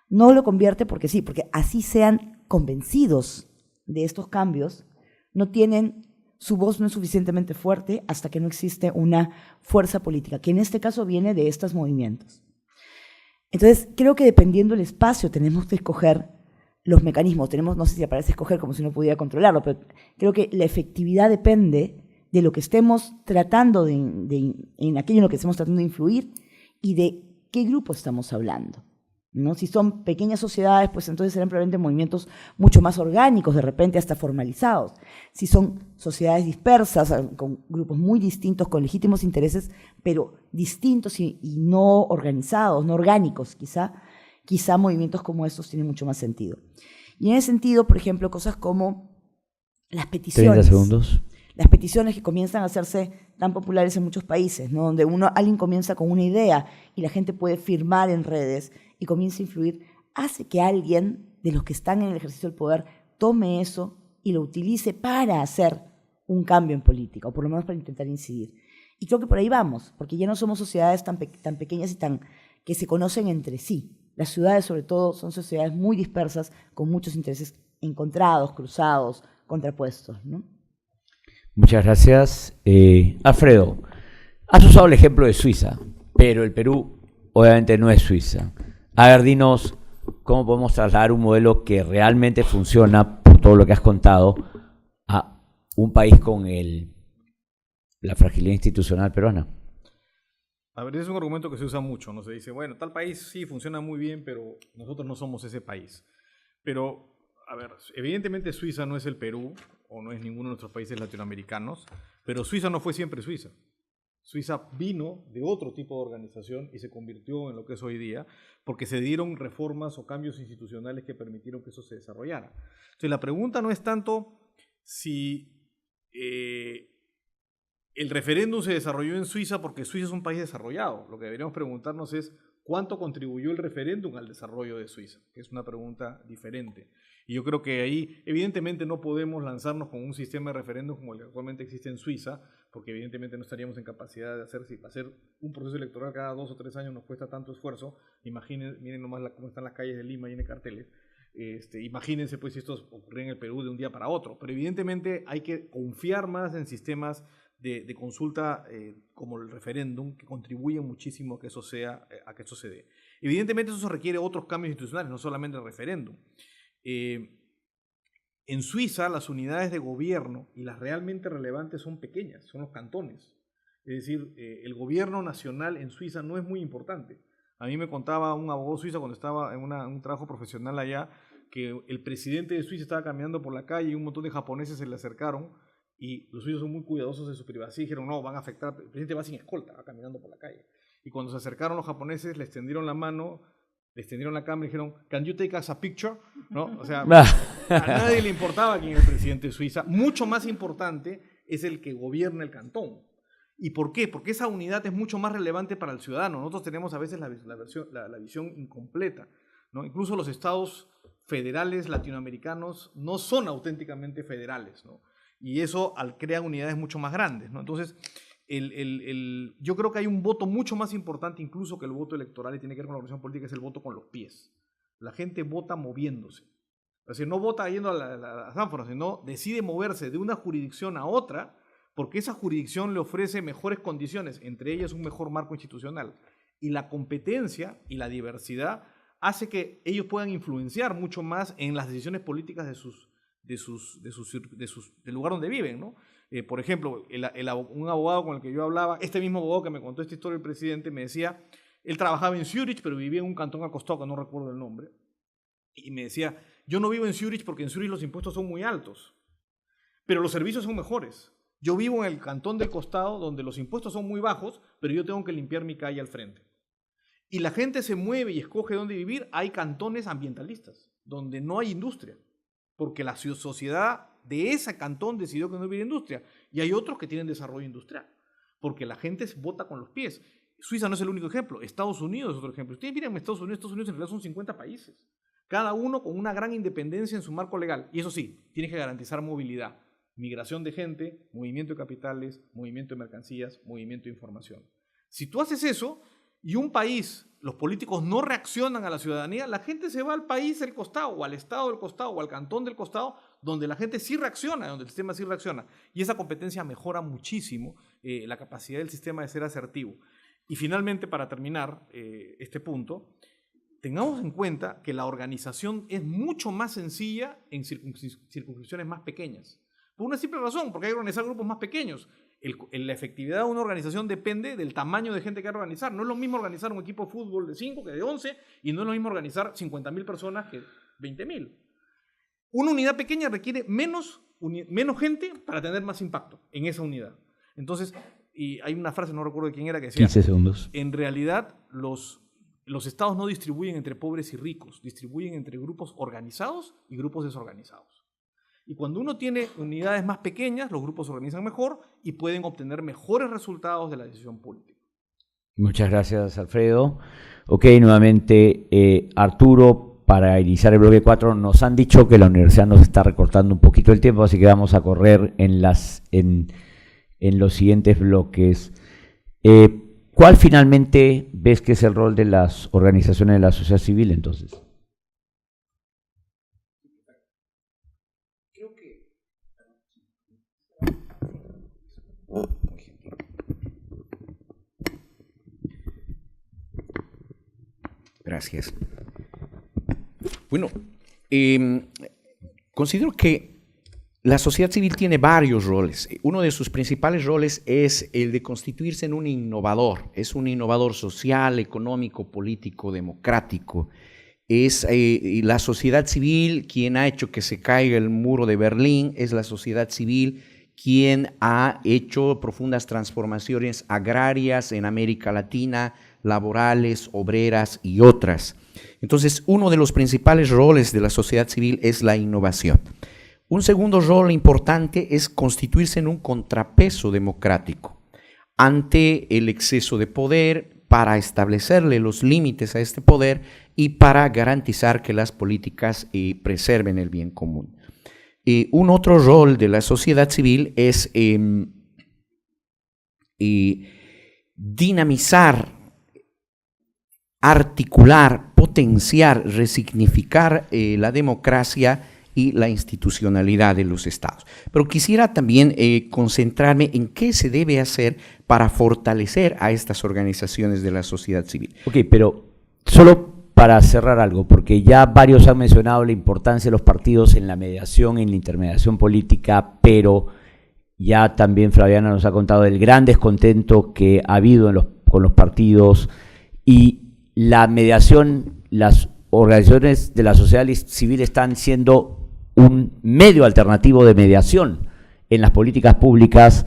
No lo convierte porque sí, porque así sean convencidos de estos cambios, su voz no es suficientemente fuerte hasta que no existe una fuerza política, que en este caso viene de estos movimientos. Entonces, creo que dependiendo del espacio tenemos que escoger los mecanismos. No sé si aparece escoger como si no pudiera controlarlo, pero creo que la efectividad depende de lo que estemos tratando en aquello en lo que estemos tratando de influir y de qué grupo estamos hablando, ¿no? Si son pequeñas sociedades, pues entonces serán probablemente movimientos mucho más orgánicos, de repente hasta formalizados. Si son sociedades dispersas, con grupos muy distintos, con legítimos intereses, pero distintos y no organizados, no orgánicos, quizá movimientos como estos tienen mucho más sentido. Y en ese sentido, por ejemplo, cosas como las peticiones. 30 segundos. Las peticiones que comienzan a hacerse tan populares en muchos países, ¿no? Donde alguien comienza con una idea y la gente puede firmar en redes y comienza a influir, hace que alguien de los que están en el ejercicio del poder tome eso y lo utilice para hacer un cambio en política, o por lo menos para intentar incidir. Y creo que por ahí vamos, porque ya no somos sociedades tan pequeñas y que se conocen entre sí. Las ciudades, sobre todo, son sociedades muy dispersas, con muchos intereses encontrados, cruzados, contrapuestos, ¿no? Muchas gracias. Alfredo, has usado el ejemplo de Suiza, pero el Perú obviamente no es Suiza. A ver, dinos cómo podemos trasladar un modelo que realmente funciona, por todo lo que has contado, a un país con la fragilidad institucional peruana. A ver, ese es un argumento que se usa mucho, ¿no? Se dice, bueno, tal país sí funciona muy bien, pero nosotros no somos ese país. Pero, a ver, evidentemente Suiza no es el Perú, o no es ninguno de nuestros países latinoamericanos, pero Suiza no fue siempre Suiza. Suiza vino de otro tipo de organización y se convirtió en lo que es hoy día porque se dieron reformas o cambios institucionales que permitieron que eso se desarrollara. Entonces la pregunta no es tanto si el referéndum se desarrolló en Suiza porque Suiza es un país desarrollado. Lo que deberíamos preguntarnos es cuánto contribuyó el referéndum al desarrollo de Suiza, que es una pregunta diferente. Y yo creo que ahí, evidentemente, no podemos lanzarnos con un sistema de referéndum como el que actualmente existe en Suiza, porque evidentemente no estaríamos en capacidad de hacer un proceso electoral cada 2 o 3 años nos cuesta tanto esfuerzo. Imaginen, miren nomás cómo están las calles de Lima llenas de carteles. Imagínense pues si esto ocurriera en el Perú de un día para otro. Pero evidentemente hay que confiar más en sistemas de consulta como el referéndum, que contribuyen muchísimo a que eso se dé. Evidentemente eso requiere otros cambios institucionales, no solamente el referéndum. En Suiza las unidades de gobierno y las realmente relevantes son pequeñas, son los cantones. Es decir, el gobierno nacional en Suiza no es muy importante. A mí me contaba un abogado suizo cuando estaba en un trabajo profesional allá, que el presidente de Suiza estaba caminando por la calle y un montón de japoneses se le acercaron y los suizos son muy cuidadosos de su privacidad y dijeron, no, van a afectar, el presidente va sin escolta, va caminando por la calle. Y cuando se acercaron los japoneses, les tendieron la mano, les tendieron la cámara y dijeron, "Can you take us a picture?", ¿no? O sea, a nadie le importaba quién era el presidente de Suiza. Mucho más importante es el que gobierna el cantón. ¿Y por qué? Porque esa unidad es mucho más relevante para el ciudadano. Nosotros tenemos a veces la visión incompleta, ¿no? Incluso los estados federales latinoamericanos no son auténticamente federales, ¿no? Y eso crea unidades mucho más grandes, ¿no? Entonces, yo creo que hay un voto mucho más importante incluso que el voto electoral y tiene que ver con la organización política, es el voto con los pies. La gente vota moviéndose. Es decir, no vota yendo a las ánforas, sino decide moverse de una jurisdicción a otra porque esa jurisdicción le ofrece mejores condiciones, entre ellas un mejor marco institucional. Y la competencia y la diversidad hace que ellos puedan influenciar mucho más en las decisiones políticas del lugar donde viven, ¿no? Por ejemplo, un abogado con el que yo hablaba, este mismo abogado que me contó esta historia del presidente, me decía, él trabajaba en Zurich, pero vivía en un cantón acostado que no recuerdo el nombre, y me decía, yo no vivo en Zurich porque en Zurich los impuestos son muy altos, pero los servicios son mejores. Yo vivo en el cantón del costado donde los impuestos son muy bajos, pero yo tengo que limpiar mi calle al frente. Y la gente se mueve y escoge dónde vivir. Hay cantones ambientalistas, donde no hay industria, porque la sociedad de ese cantón decidió que no hubiera industria. Y hay otros que tienen desarrollo industrial, porque la gente vota con los pies. Suiza no es el único ejemplo, Estados Unidos es otro ejemplo. Ustedes miren Estados Unidos en realidad son 50 países, cada uno con una gran independencia en su marco legal. Y eso sí, tiene que garantizar movilidad. Migración de gente, movimiento de capitales, movimiento de mercancías, movimiento de información. Si tú haces eso y un país, los políticos no reaccionan a la ciudadanía, la gente se va al país del costado, o al estado del costado, o al cantón del costado, donde la gente sí reacciona, donde el sistema sí reacciona. Y esa competencia mejora muchísimo la capacidad del sistema de ser asertivo. Y finalmente, para terminar este punto, tengamos en cuenta que la organización es mucho más sencilla en circunscripciones más pequeñas. Por una simple razón, porque hay que organizar grupos más pequeños. La efectividad de una organización depende del tamaño de gente que hay que organizar. No es lo mismo organizar un equipo de fútbol de 5 que de 11, y no es lo mismo organizar 50.000 personas que 20.000. Una unidad pequeña requiere menos gente para tener más impacto en esa unidad. Entonces, y hay una frase, no recuerdo de quién era, que decía, 15 segundos. En realidad, los estados no distribuyen entre pobres y ricos, distribuyen entre grupos organizados y grupos desorganizados. Y cuando uno tiene unidades más pequeñas, los grupos se organizan mejor y pueden obtener mejores resultados de la decisión política. Muchas gracias, Alfredo. Ok, nuevamente, Arturo, para iniciar el bloque 4, nos han dicho que la universidad nos está recortando un poquito el tiempo, así que vamos a correr en los siguientes bloques. ¿Cuál finalmente ves que es el rol de las organizaciones de la sociedad civil, entonces? Gracias. Bueno, considero que la sociedad civil tiene varios roles. Uno de sus principales roles es el de constituirse en un innovador. Es un innovador social, económico, político, democrático. Es la sociedad civil quien ha hecho que se caiga el muro de Berlín. Es la sociedad civil quien ha hecho profundas transformaciones agrarias en América Latina, laborales, obreras y otras. Entonces, uno de los principales roles de la sociedad civil es la innovación. Un segundo rol importante es constituirse en un contrapeso democrático ante el exceso de poder, para establecerle los límites a este poder y para garantizar que las políticas preserven el bien común. Un otro rol de la sociedad civil es dinamizar, articular, potenciar, resignificar la democracia y la institucionalidad de los estados. Pero quisiera también concentrarme en qué se debe hacer para fortalecer a estas organizaciones de la sociedad civil. Ok, pero solo para cerrar algo, porque ya varios han mencionado la importancia de los partidos en la mediación, en la intermediación política, pero ya también Flaviana nos ha contado del gran descontento que ha habido con los partidos, y la mediación, las organizaciones de la sociedad civil están siendo un medio alternativo de mediación en las políticas públicas,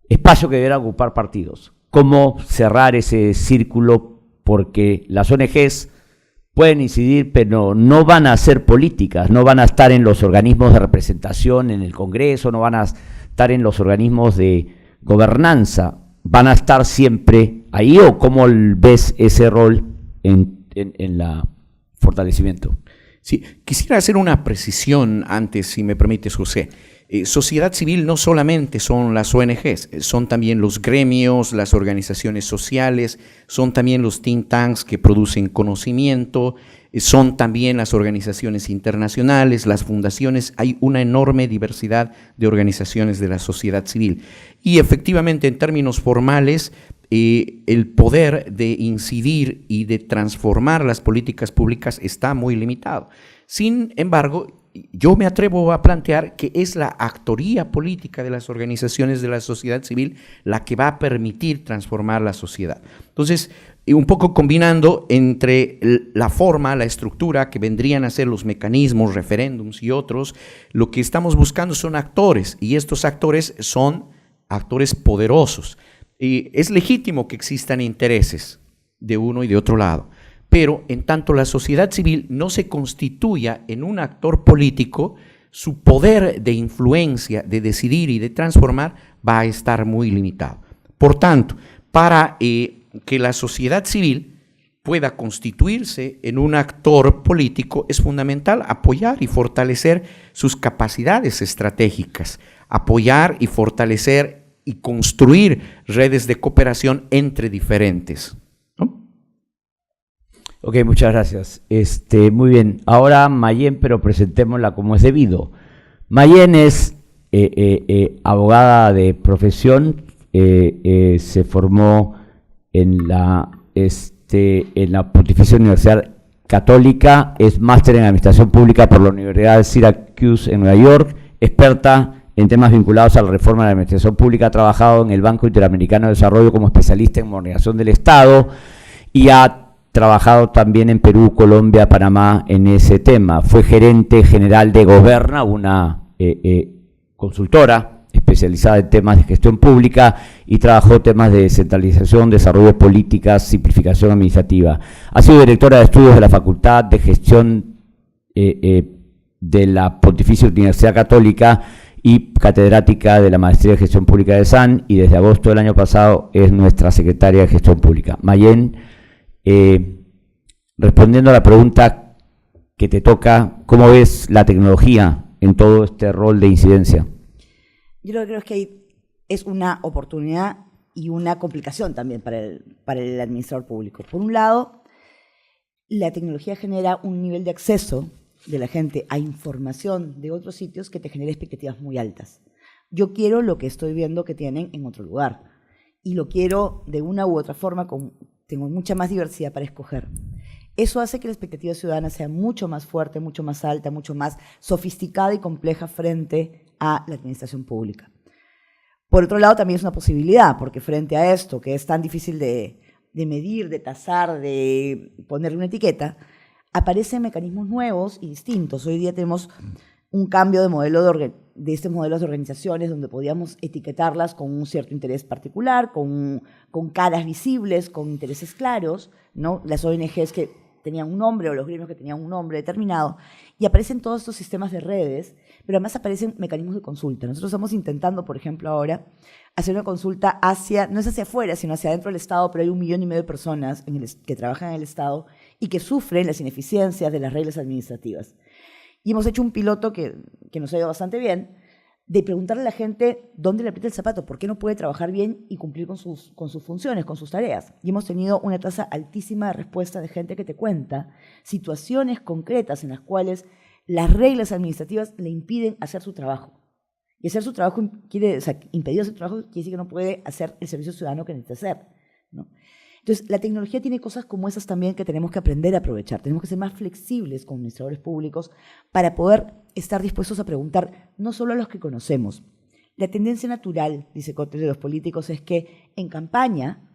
espacio que deberán ocupar partidos. cómo cerrar ese círculo, porque las ONGs pueden incidir, pero no van a hacer políticas, no van a estar en los organismos de representación en el Congreso, no van a estar en los organismos de gobernanza, van a estar siempre ahí, ¿o cómo ves ese rol en la fortalecimiento? Sí, quisiera hacer una precisión antes, si me permites, José. Sociedad civil no solamente son las ONGs, son también los gremios, las organizaciones sociales, son también los think tanks que producen conocimiento, son también las organizaciones internacionales, las fundaciones. Hay una enorme diversidad de organizaciones de la sociedad civil. Y efectivamente, en términos formales, el poder de incidir y de transformar las políticas públicas está muy limitado. Sin embargo, yo me atrevo a plantear que es la actoría política de las organizaciones de la sociedad civil la que va a permitir transformar la sociedad. Entonces, un poco combinando entre la forma, la estructura que vendrían a ser los mecanismos, referéndums y otros, lo que estamos buscando son actores, y estos actores son actores poderosos. Es legítimo que existan intereses de uno y de otro lado, pero en tanto la sociedad civil no se constituya en un actor político, su poder de influencia, de decidir y de transformar va a estar muy limitado. Por tanto, para que la sociedad civil pueda constituirse en un actor político, es fundamental apoyar y fortalecer sus capacidades estratégicas, apoyar y fortalecer y construir redes de cooperación entre diferentes. Ok, muchas gracias. Muy bien. Ahora Mayén, pero presentémosla como es debido. Mayén es abogada de profesión, se formó en la Pontificia Universidad Católica, es máster en Administración Pública por la Universidad de Syracuse en Nueva York, experta en temas vinculados a la reforma de la Administración Pública, ha trabajado en el Banco Interamericano de Desarrollo como especialista en modernización del Estado y ha trabajado también en Perú, Colombia, Panamá en ese tema. Fue gerente general de Goberna, una consultora especializada en temas de gestión pública, y trabajó temas de descentralización, desarrollo de políticas, simplificación administrativa. Ha sido directora de estudios de la Facultad de Gestión de la Pontificia Universidad Católica y catedrática de la Maestría de Gestión Pública de SAN, y desde agosto del año pasado es nuestra secretaria de Gestión Pública. Mayén, respondiendo a la pregunta que te toca, ¿cómo ves la tecnología en todo este rol de incidencia? Yo lo que creo es que es una oportunidad y una complicación también para el administrador público. Por un lado, la tecnología genera un nivel de acceso de la gente a información de otros sitios que te genera expectativas muy altas. Yo quiero lo que estoy viendo que tienen en otro lugar, y lo quiero de una u otra forma, tengo mucha más diversidad para escoger. Eso hace que la expectativa ciudadana sea mucho más fuerte, mucho más alta, mucho más sofisticada y compleja frente a la administración pública. Por otro lado, también es una posibilidad, porque frente a esto, que es tan difícil de medir, de tasar, de ponerle una etiqueta, aparecen mecanismos nuevos y distintos. Hoy día tenemos un cambio de modelo de estos modelos de organizaciones donde podíamos etiquetarlas con un cierto interés particular, con caras visibles, con intereses claros, ¿no? Las ONGs que tenían un nombre o los gremios que tenían un nombre determinado, y aparecen todos estos sistemas de redes, pero además aparecen mecanismos de consulta. Nosotros estamos intentando, por ejemplo, ahora hacer una consulta no es hacia afuera, sino hacia adentro del Estado, pero hay 1,5 millones de personas que trabajan en el Estado y que sufren las ineficiencias de las reglas administrativas. Y hemos hecho un piloto que nos ha ido bastante bien, de preguntarle a la gente dónde le aprieta el zapato, por qué no puede trabajar bien y cumplir con sus funciones, con sus tareas. Y hemos tenido una tasa altísima de respuesta de gente que te cuenta situaciones concretas en las cuales las reglas administrativas le impiden hacer su trabajo. Y hacer su trabajo impedir hacer su trabajo quiere decir que no puede hacer el servicio ciudadano que necesita hacer, ¿no? Entonces, la tecnología tiene cosas como esas también que tenemos que aprender a aprovechar. Tenemos que ser más flexibles como administradores públicos para poder estar dispuestos a preguntar no solo a los que conocemos. La tendencia natural, dice Cotter, de los políticos es que en campaña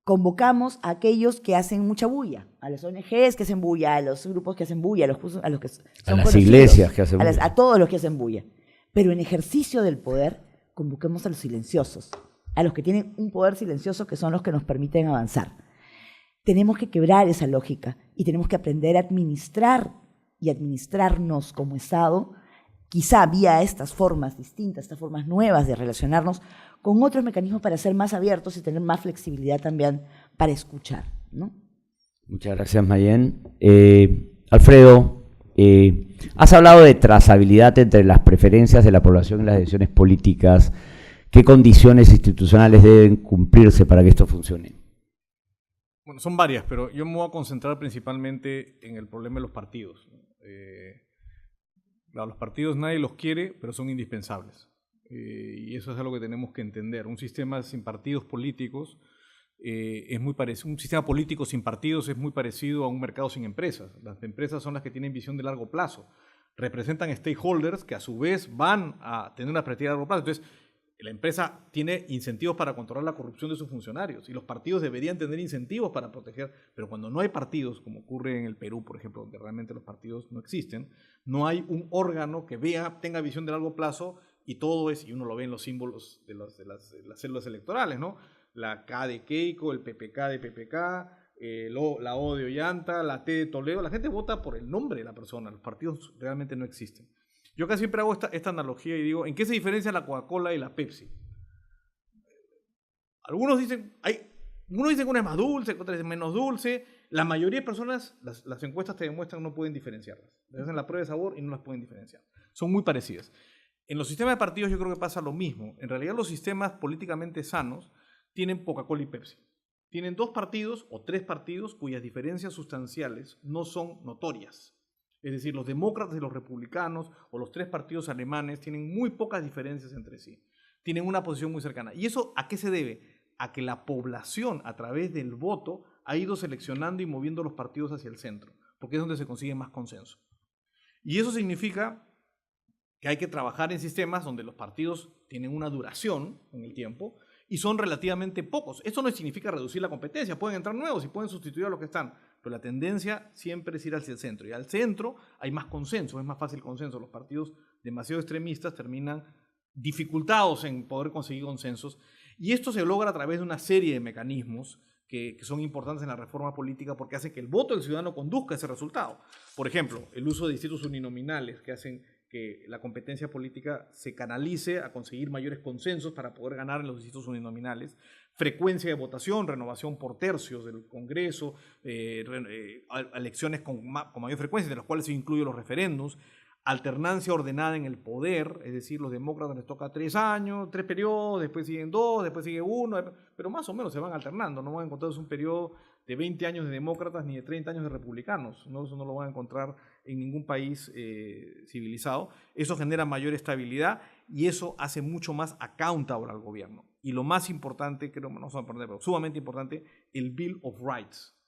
convocamos a aquellos que hacen mucha bulla, a las ONGs que hacen bulla, a los grupos que hacen bulla, a los que son a las iglesias que hacen bulla, a todos los que hacen bulla. Pero en ejercicio del poder convoquemos a los silenciosos, a los que tienen un poder silencioso, que son los que nos permiten avanzar. Tenemos que quebrar esa lógica y tenemos que aprender a administrar y administrarnos como Estado, quizá vía estas formas distintas, estas formas nuevas de relacionarnos con otros mecanismos para ser más abiertos y tener más flexibilidad también para escuchar, ¿no? Muchas gracias, Mayén. Alfredo, has hablado de trazabilidad entre las preferencias de la población y las decisiones políticas. ¿Qué condiciones institucionales deben cumplirse para que esto funcione? Bueno, son varias, pero yo me voy a concentrar principalmente en el problema de los partidos. Los partidos nadie los quiere, pero son indispensables. Y eso es algo que tenemos que entender. Un sistema sin partidos políticos es muy parecido. Un sistema político sin partidos es muy parecido a un mercado sin empresas. Las empresas son las que tienen visión de largo plazo. Representan stakeholders que a su vez van a tener una perspectiva de largo plazo. Entonces, la empresa tiene incentivos para controlar la corrupción de sus funcionarios y los partidos deberían tener incentivos para proteger, pero cuando no hay partidos, como ocurre en el Perú, por ejemplo, donde realmente los partidos no existen, no hay un órgano que tenga visión de largo plazo y todo es, y uno lo ve en los símbolos de las células electorales, ¿no? La K de Keiko, el PPK de PPK, la O de Ollanta, la T de Toledo. La gente vota por el nombre de la persona, los partidos realmente no existen. Yo casi siempre hago esta analogía y digo, ¿en qué se diferencia la Coca-Cola y la Pepsi? Algunos dicen, uno dice que una es más dulce, que otra es menos dulce. La mayoría de personas, las encuestas te demuestran que no pueden diferenciarlas. Les hacen la prueba de sabor y no las pueden diferenciar. Son muy parecidas. En los sistemas de partidos yo creo que pasa lo mismo. En realidad los sistemas políticamente sanos tienen Coca-Cola y Pepsi. Tienen 2 partidos o 3 partidos cuyas diferencias sustanciales no son notorias. Es decir, los demócratas y los republicanos o los 3 partidos alemanes tienen muy pocas diferencias entre sí. Tienen una posición muy cercana. ¿Y eso a qué se debe? A que la población, a través del voto, ha ido seleccionando y moviendo los partidos hacia el centro, porque es donde se consigue más consenso. Y eso significa que hay que trabajar en sistemas donde los partidos tienen una duración en el tiempo y son relativamente pocos. Esto no significa reducir la competencia, pueden entrar nuevos y pueden sustituir a los que están, pero la tendencia siempre es ir hacia el centro. Y al centro hay más consenso, es más fácil consenso. Los partidos demasiado extremistas terminan dificultados en poder conseguir consensos. Y esto se logra a través de una serie de mecanismos que son importantes en la reforma política porque hace que el voto del ciudadano conduzca a ese resultado. Por ejemplo, el uso de distritos uninominales que hacen que la competencia política se canalice a conseguir mayores consensos para poder ganar en los distritos uninominales, frecuencia de votación, renovación por tercios del Congreso, elecciones con mayor frecuencia, de las cuales se incluyen los referendos, alternancia ordenada en el poder, es decir, los demócratas les toca 3 años, 3 periodos, después siguen 2, después sigue 1, pero más o menos se van alternando, no van a encontrar un periodo de 20 años de demócratas ni de 30 años de republicanos, ¿no? Eso no lo van a encontrar en ningún país civilizado. Eso genera mayor estabilidad y eso hace mucho más accountable al gobierno. Y lo más importante, creo, no solo pero sumamente importante, el Bill of Rights.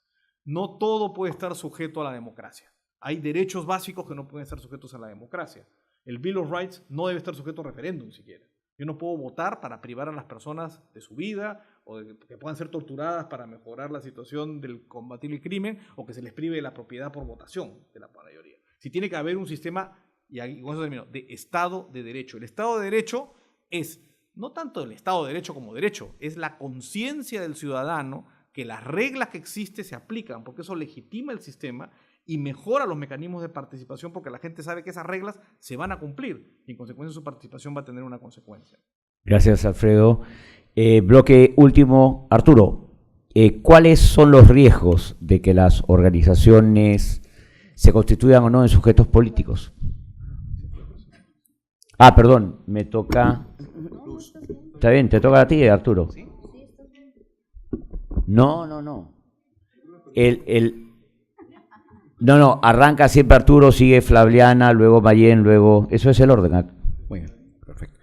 No todo puede estar sujeto a la democracia. Hay derechos básicos que no pueden estar sujetos a la democracia. El Bill of Rights no debe estar sujeto a referéndum siquiera. Yo no puedo votar para privar a las personas de su vida o de que puedan ser torturadas para mejorar la situación del combatir el crimen o que se les prive de la propiedad por votación de la mayoría. Si tiene que haber un sistema, y con eso termino, de Estado de Derecho. El Estado de Derecho es no tanto el Estado de Derecho como derecho, es la conciencia del ciudadano que las reglas que existen se aplican, porque eso legitima el sistema y mejora los mecanismos de participación porque la gente sabe que esas reglas se van a cumplir y en consecuencia su participación va a tener una consecuencia. Gracias, Alfredo. Bloque último, Arturo, ¿cuáles son los riesgos de que las organizaciones se constituyan o no en sujetos políticos? Perdón, me toca... Está bien, te toca a ti, Arturo. No. No, arranca siempre Arturo, sigue Flaviana, luego Mayén, luego... Eso es el orden. Muy bien, perfecto.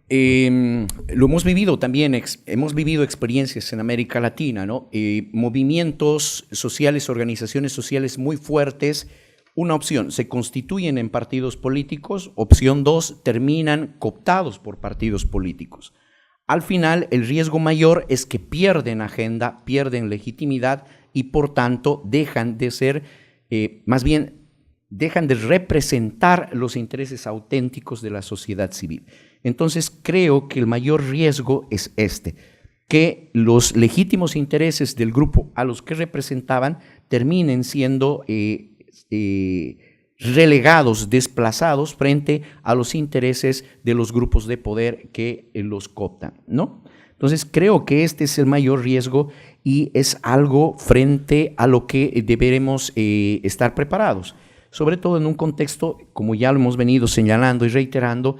Lo hemos vivido también, hemos vivido experiencias en América Latina, ¿no? Movimientos sociales, organizaciones sociales muy fuertes. Una opción, se constituyen en partidos políticos. Opción 2, terminan cooptados por partidos políticos. Al final, el riesgo mayor es que pierden agenda, pierden legitimidad y por tanto dejan de ser, más bien, dejan de representar los intereses auténticos de la sociedad civil. Entonces creo que el mayor riesgo es que los legítimos intereses del grupo a los que representaban terminen siendo relegados, desplazados frente a los intereses de los grupos de poder que los cooptan, ¿no? Entonces creo que este es el mayor riesgo y es algo frente a lo que deberemos estar preparados, sobre todo en un contexto, como ya lo hemos venido señalando y reiterando,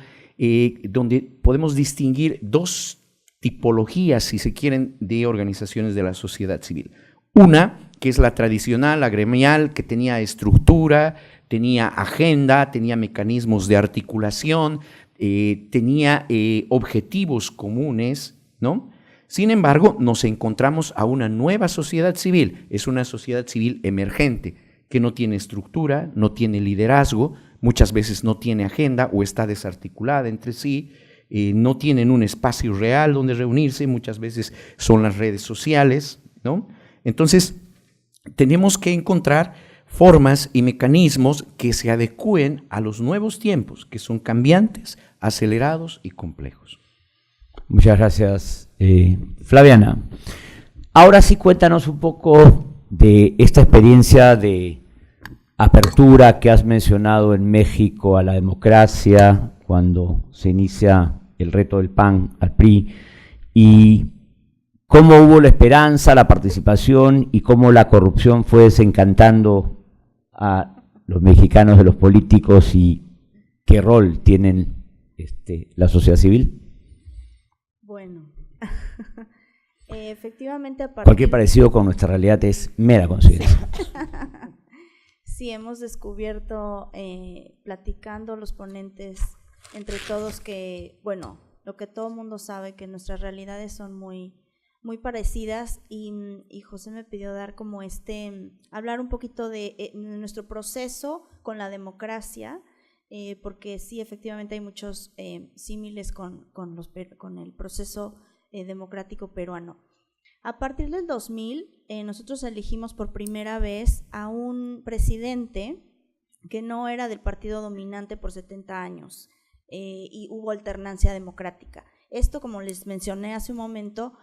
donde podemos distinguir dos tipologías, si se quieren, de organizaciones de la sociedad civil. Una, que es la tradicional, la gremial, que tenía estructura, tenía agenda, tenía mecanismos de articulación, tenía objetivos comunes, ¿no? Sin embargo, nos encontramos a una nueva sociedad civil, es una sociedad civil emergente, que no tiene estructura, no tiene liderazgo, muchas veces no tiene agenda o está desarticulada entre sí, no tienen un espacio real donde reunirse, muchas veces son las redes sociales, ¿no? Entonces, tenemos que encontrar formas y mecanismos que se adecúen a los nuevos tiempos, que son cambiantes, acelerados y complejos. Muchas gracias, Flaviana. Ahora sí, cuéntanos un poco de esta experiencia de apertura que has mencionado en México a la democracia, cuando se inicia el reto del PAN al PRI, y cómo hubo la esperanza, la participación y cómo la corrupción fue desencantando a los mexicanos de los políticos y qué rol tienen la sociedad civil. Bueno, efectivamente a partir... Cualquier parecido con nuestra realidad es mera coincidencia. Sí, hemos descubierto, platicando los ponentes entre todos, que, bueno, lo que todo el mundo sabe, que nuestras realidades son muy parecidas, y José me pidió dar como hablar un poquito de nuestro proceso con la democracia, porque sí, efectivamente hay muchos símiles con el proceso democrático peruano. A partir del 2000, nosotros elegimos por primera vez a un presidente que no era del partido dominante por 70 años, y hubo alternancia democrática. Esto, como les mencioné hace un momento,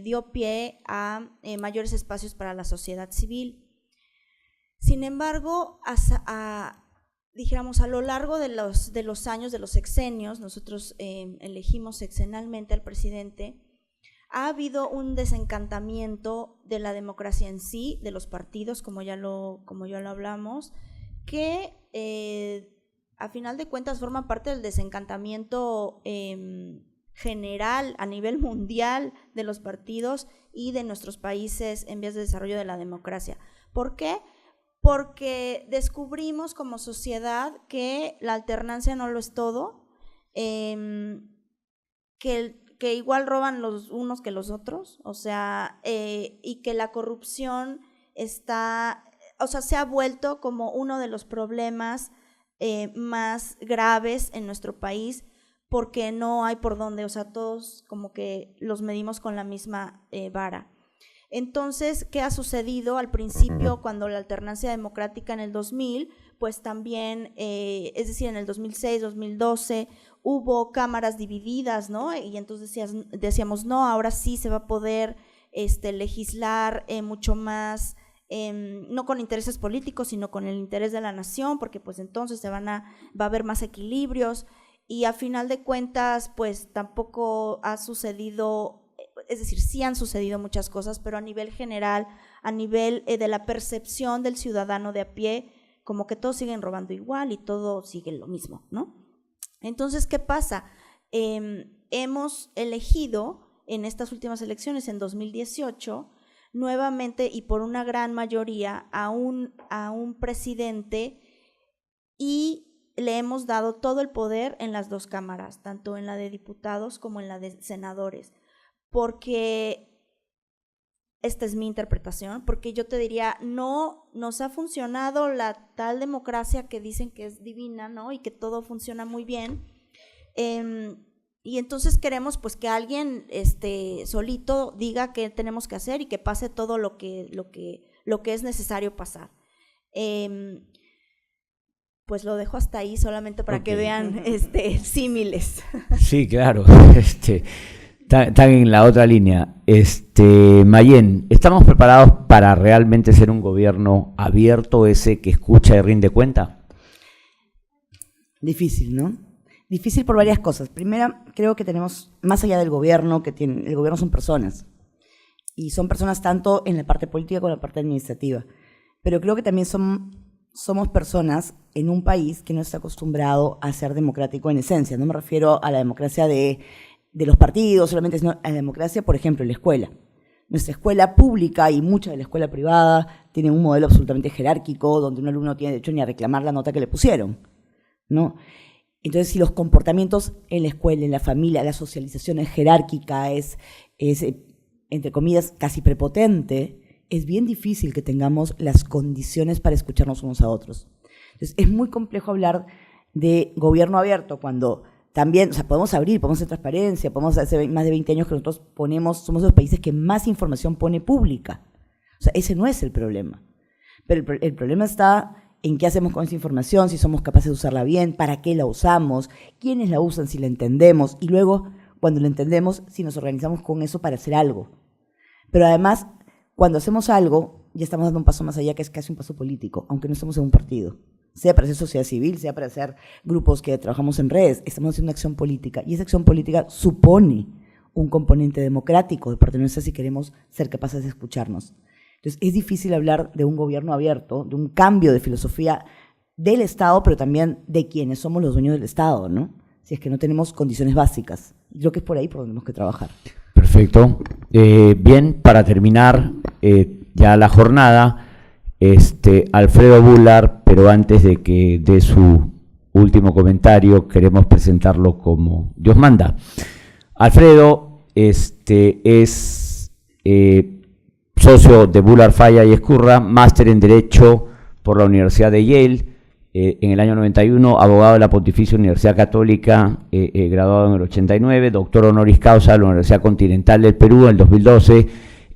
dio pie a mayores espacios para la sociedad civil. Sin embargo, dijéramos, a lo largo de los años, de los sexenios, nosotros elegimos sexenalmente al presidente, ha habido un desencantamiento de la democracia en sí, de los partidos, como ya lo hablamos, que a final de cuentas forman parte del desencantamiento general a nivel mundial de los partidos y de nuestros países en vías de desarrollo de la democracia. ¿Por qué? Porque descubrimos como sociedad que la alternancia no lo es todo, que igual roban los unos que los otros, o sea, y que la corrupción se ha vuelto como uno de los problemas más graves en nuestro país, porque no hay por dónde, o sea, todos como que los medimos con la misma vara. Entonces, ¿qué ha sucedido? Al principio, cuando la alternancia democrática en el 2000, pues también, es decir, en el 2006, 2012, hubo cámaras divididas, ¿no? Y entonces decíamos, no, ahora sí se va a poder legislar mucho más, no con intereses políticos, sino con el interés de la nación, porque pues entonces va a haber más equilibrios, y a final de cuentas, pues tampoco ha sucedido, es decir, sí han sucedido muchas cosas, pero a nivel general, a nivel de la percepción del ciudadano de a pie, como que todos siguen robando igual y todo sigue lo mismo, ¿no? Entonces, ¿qué pasa? Hemos elegido en estas últimas elecciones, en 2018, nuevamente y por una gran mayoría a un presidente, y le hemos dado todo el poder en las dos cámaras, tanto en la de diputados como en la de senadores, porque esta es mi interpretación, porque yo te diría, no nos ha funcionado la tal democracia que dicen que es divina, ¿no? Y que todo funciona muy bien, y entonces queremos pues que alguien solito diga qué tenemos que hacer y que pase todo lo que es necesario pasar. pues lo dejo hasta ahí solamente para que vean símiles. Sí, claro. Están en la otra línea. Mayén, ¿estamos preparados para realmente ser un gobierno abierto, ese que escucha y rinde cuenta? Difícil, ¿no? Difícil por varias cosas. Primera, creo que tenemos, más allá del gobierno, el gobierno son personas. Y son personas tanto en la parte política como en la parte administrativa. Pero creo que también somos personas en un país que no está acostumbrado a ser democrático en esencia. No me refiero a la democracia de los partidos solamente, sino a la democracia, por ejemplo, en la escuela. Nuestra escuela pública y mucha de la escuela privada tienen un modelo absolutamente jerárquico, donde un alumno no tiene derecho ni a reclamar la nota que le pusieron, ¿no? Entonces, si los comportamientos en la escuela, en la familia, la socialización es jerárquica, es entre comillas, casi prepotente, es bien difícil que tengamos las condiciones para escucharnos unos a otros. Entonces, es muy complejo hablar de gobierno abierto cuando también, o sea, podemos abrir, podemos hacer transparencia, podemos hacer más de 20 años que nosotros somos los países que más información pone pública. O sea, ese no es el problema. Pero el problema está en qué hacemos con esa información, si somos capaces de usarla bien, para qué la usamos, quiénes la usan, si la entendemos, y luego, cuando la entendemos, si nos organizamos con eso para hacer algo. Pero además, cuando hacemos algo, ya estamos dando un paso más allá, que es casi un paso político, aunque no estemos en un partido. Sea para hacer sociedad civil, sea para hacer grupos que trabajamos en redes, estamos haciendo una acción política, y esa acción política supone un componente democrático de parte nuestra si queremos ser capaces de escucharnos. Entonces, es difícil hablar de un gobierno abierto, de un cambio de filosofía del Estado, pero también de quienes somos los dueños del Estado, ¿no? Si es que no tenemos condiciones básicas. Creo que es por ahí por donde tenemos que trabajar. Perfecto. Bien, para terminar ya la jornada, Alfredo Bular, pero antes de que dé su último comentario, queremos presentarlo como Dios manda. Alfredo es socio de Bular, Falla y Escurra, máster en Derecho por la Universidad de Yale, en el año 91, abogado de la Pontificia Universidad Católica, graduado en el 89, doctor honoris causa de la Universidad Continental del Perú en el 2012,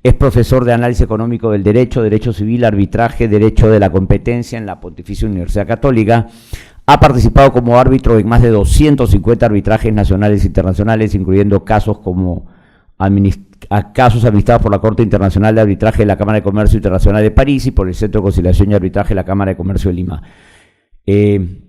es profesor de Análisis Económico del Derecho, Derecho Civil, Arbitraje, Derecho de la Competencia en la Pontificia Universidad Católica. Ha participado como árbitro en más de 250 arbitrajes nacionales e internacionales, incluyendo casos administrados por la Corte Internacional de Arbitraje de la Cámara de Comercio Internacional de París y por el Centro de Conciliación y Arbitraje de la Cámara de Comercio de Lima.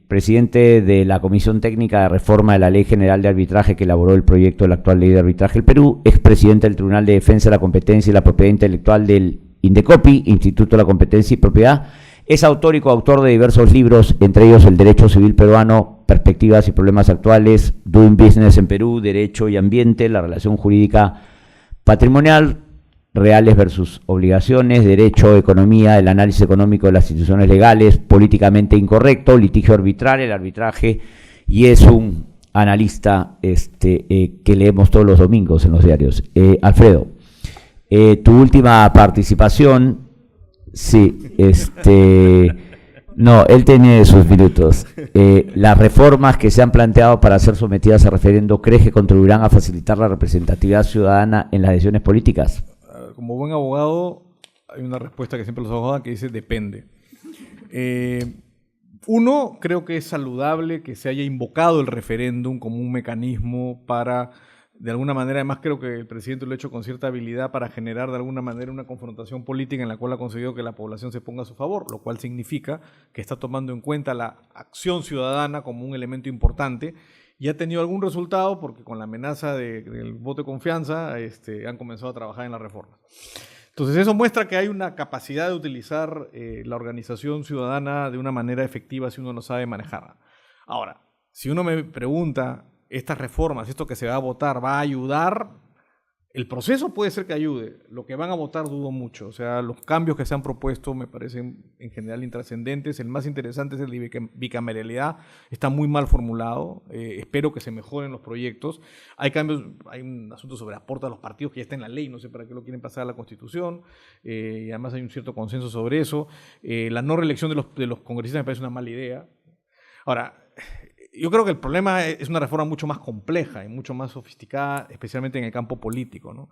Presidente de la Comisión Técnica de Reforma de la Ley General de Arbitraje que elaboró el proyecto de la actual Ley de Arbitraje del Perú, expresidente del Tribunal de Defensa de la Competencia y la Propiedad Intelectual del INDECOPI, Instituto de la Competencia y Propiedad. Es autor y coautor de diversos libros, entre ellos El Derecho Civil Peruano, Perspectivas y Problemas Actuales, Doing Business en Perú, Derecho y Ambiente, la Relación Jurídica Patrimonial, Reales versus Obligaciones, Derecho, Economía, el Análisis Económico de las Instituciones Legales, Políticamente Incorrecto, Litigio Arbitral, el Arbitraje, y es un analista que leemos todos los domingos en los diarios. Alfredo, tu última participación, sí, no, él tiene sus minutos. Las reformas que se han planteado para ser sometidas a referendo, ¿crees que contribuirán a facilitar la representatividad ciudadana en las decisiones políticas? Como buen abogado, hay una respuesta que siempre los abogados dan que dice depende. Uno, creo que es saludable que se haya invocado el referéndum como un mecanismo para, de alguna manera, además creo que el presidente lo ha hecho con cierta habilidad para generar de alguna manera una confrontación política en la cual ha conseguido que la población se ponga a su favor, lo cual significa que está tomando en cuenta la acción ciudadana como un elemento importante y ha tenido algún resultado porque con la amenaza del voto de confianza han comenzado a trabajar en la reforma. Entonces eso muestra que hay una capacidad de utilizar la organización ciudadana de una manera efectiva si uno lo sabe manejarla. Ahora, si uno me pregunta, estas reformas, esto que se va a votar, ¿va a ayudar? El proceso puede ser que ayude, lo que van a votar dudo mucho, o sea, los cambios que se han propuesto me parecen en general intrascendentes, el más interesante es el de bicameralidad, está muy mal formulado, espero que se mejoren los proyectos, hay cambios, hay un asunto sobre aporte a los partidos que ya está en la ley, no sé para qué lo quieren pasar a la Constitución, y además hay un cierto consenso sobre eso, la no reelección de los congresistas me parece una mala idea. Ahora, yo creo que el problema es una reforma mucho más compleja y mucho más sofisticada, especialmente en el campo político, ¿no?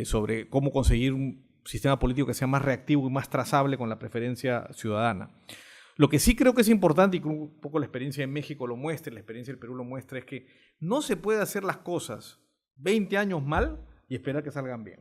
Sobre cómo conseguir un sistema político que sea más reactivo y más trazable con la preferencia ciudadana. Lo que sí creo que es importante, y que un poco la experiencia de México lo muestra, la experiencia del Perú lo muestra, es que no se puede hacer las cosas 20 años mal y esperar que salgan bien.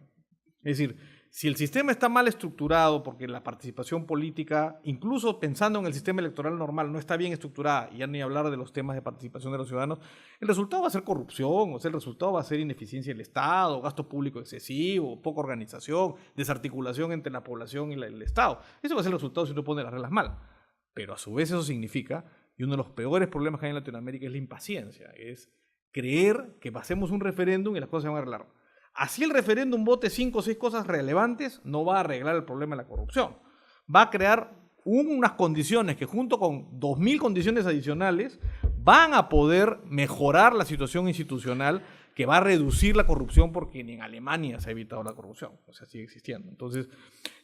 Es decir, si el sistema está mal estructurado, porque la participación política, incluso pensando en el sistema electoral normal, no está bien estructurada, y ya ni hablar de los temas de participación de los ciudadanos, el resultado va a ser corrupción, o sea, el resultado va a ser ineficiencia del Estado, gasto público excesivo, poca organización, desarticulación entre la población y el Estado. Eso va a ser el resultado si uno pone las reglas mal. Pero a su vez eso significa, y uno de los peores problemas que hay en Latinoamérica es la impaciencia, es creer que pasemos un referéndum y las cosas se van a arreglar. Así el referéndum vote 5 o 6 cosas relevantes, no va a arreglar el problema de la corrupción. Va a crear unas condiciones que junto con 2.000 condiciones adicionales van a poder mejorar la situación institucional, que va a reducir la corrupción, porque ni en Alemania se ha evitado la corrupción, o sea, sigue existiendo. Entonces,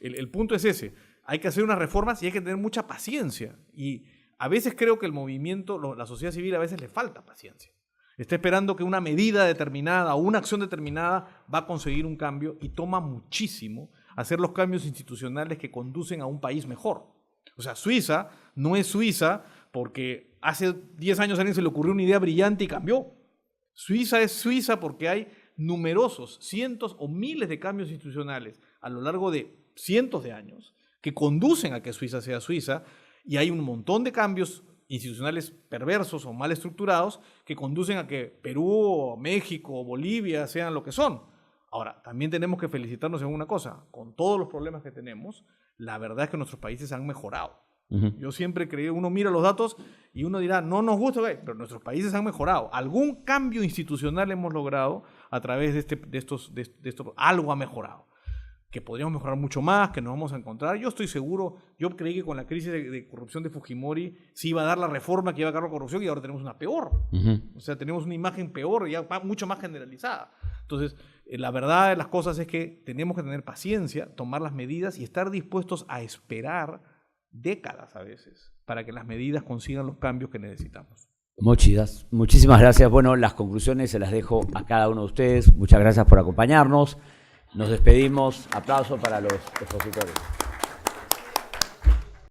el punto es ese. Hay que hacer unas reformas y hay que tener mucha paciencia. Y a veces creo que el movimiento, la sociedad civil, a veces le falta paciencia. Está esperando que una medida determinada o una acción determinada va a conseguir un cambio, y toma muchísimo hacer los cambios institucionales que conducen a un país mejor. O sea, Suiza no es Suiza porque hace 10 años a alguien se le ocurrió una idea brillante y cambió. Suiza es Suiza porque hay numerosos, cientos o miles de cambios institucionales a lo largo de cientos de años que conducen a que Suiza sea Suiza, y hay un montón de cambios institucionales perversos o mal estructurados que conducen a que Perú, o México, o Bolivia sean lo que son. Ahora, también tenemos que felicitarnos en una cosa: con todos los problemas que tenemos, la verdad es que nuestros países han mejorado. Yo siempre creí, uno mira los datos y uno dirá, no nos gusta, pero nuestros países han mejorado. Algún cambio institucional hemos logrado a través de estos, algo ha mejorado. Que podríamos mejorar mucho más, que nos vamos a encontrar. Yo estoy seguro, yo creí que con la crisis de corrupción de Fujimori se iba a dar la reforma que iba a acabar la corrupción, y ahora tenemos una peor. O sea, tenemos una imagen peor, ya mucho más generalizada. Entonces, la verdad de las cosas es que tenemos que tener paciencia, tomar las medidas y estar dispuestos a esperar décadas a veces para que las medidas consigan los cambios que necesitamos. Mochidas, muchísimas gracias. Bueno, las conclusiones se las dejo a cada uno de ustedes. Muchas gracias por acompañarnos. Nos despedimos. Aplauso para los expositores.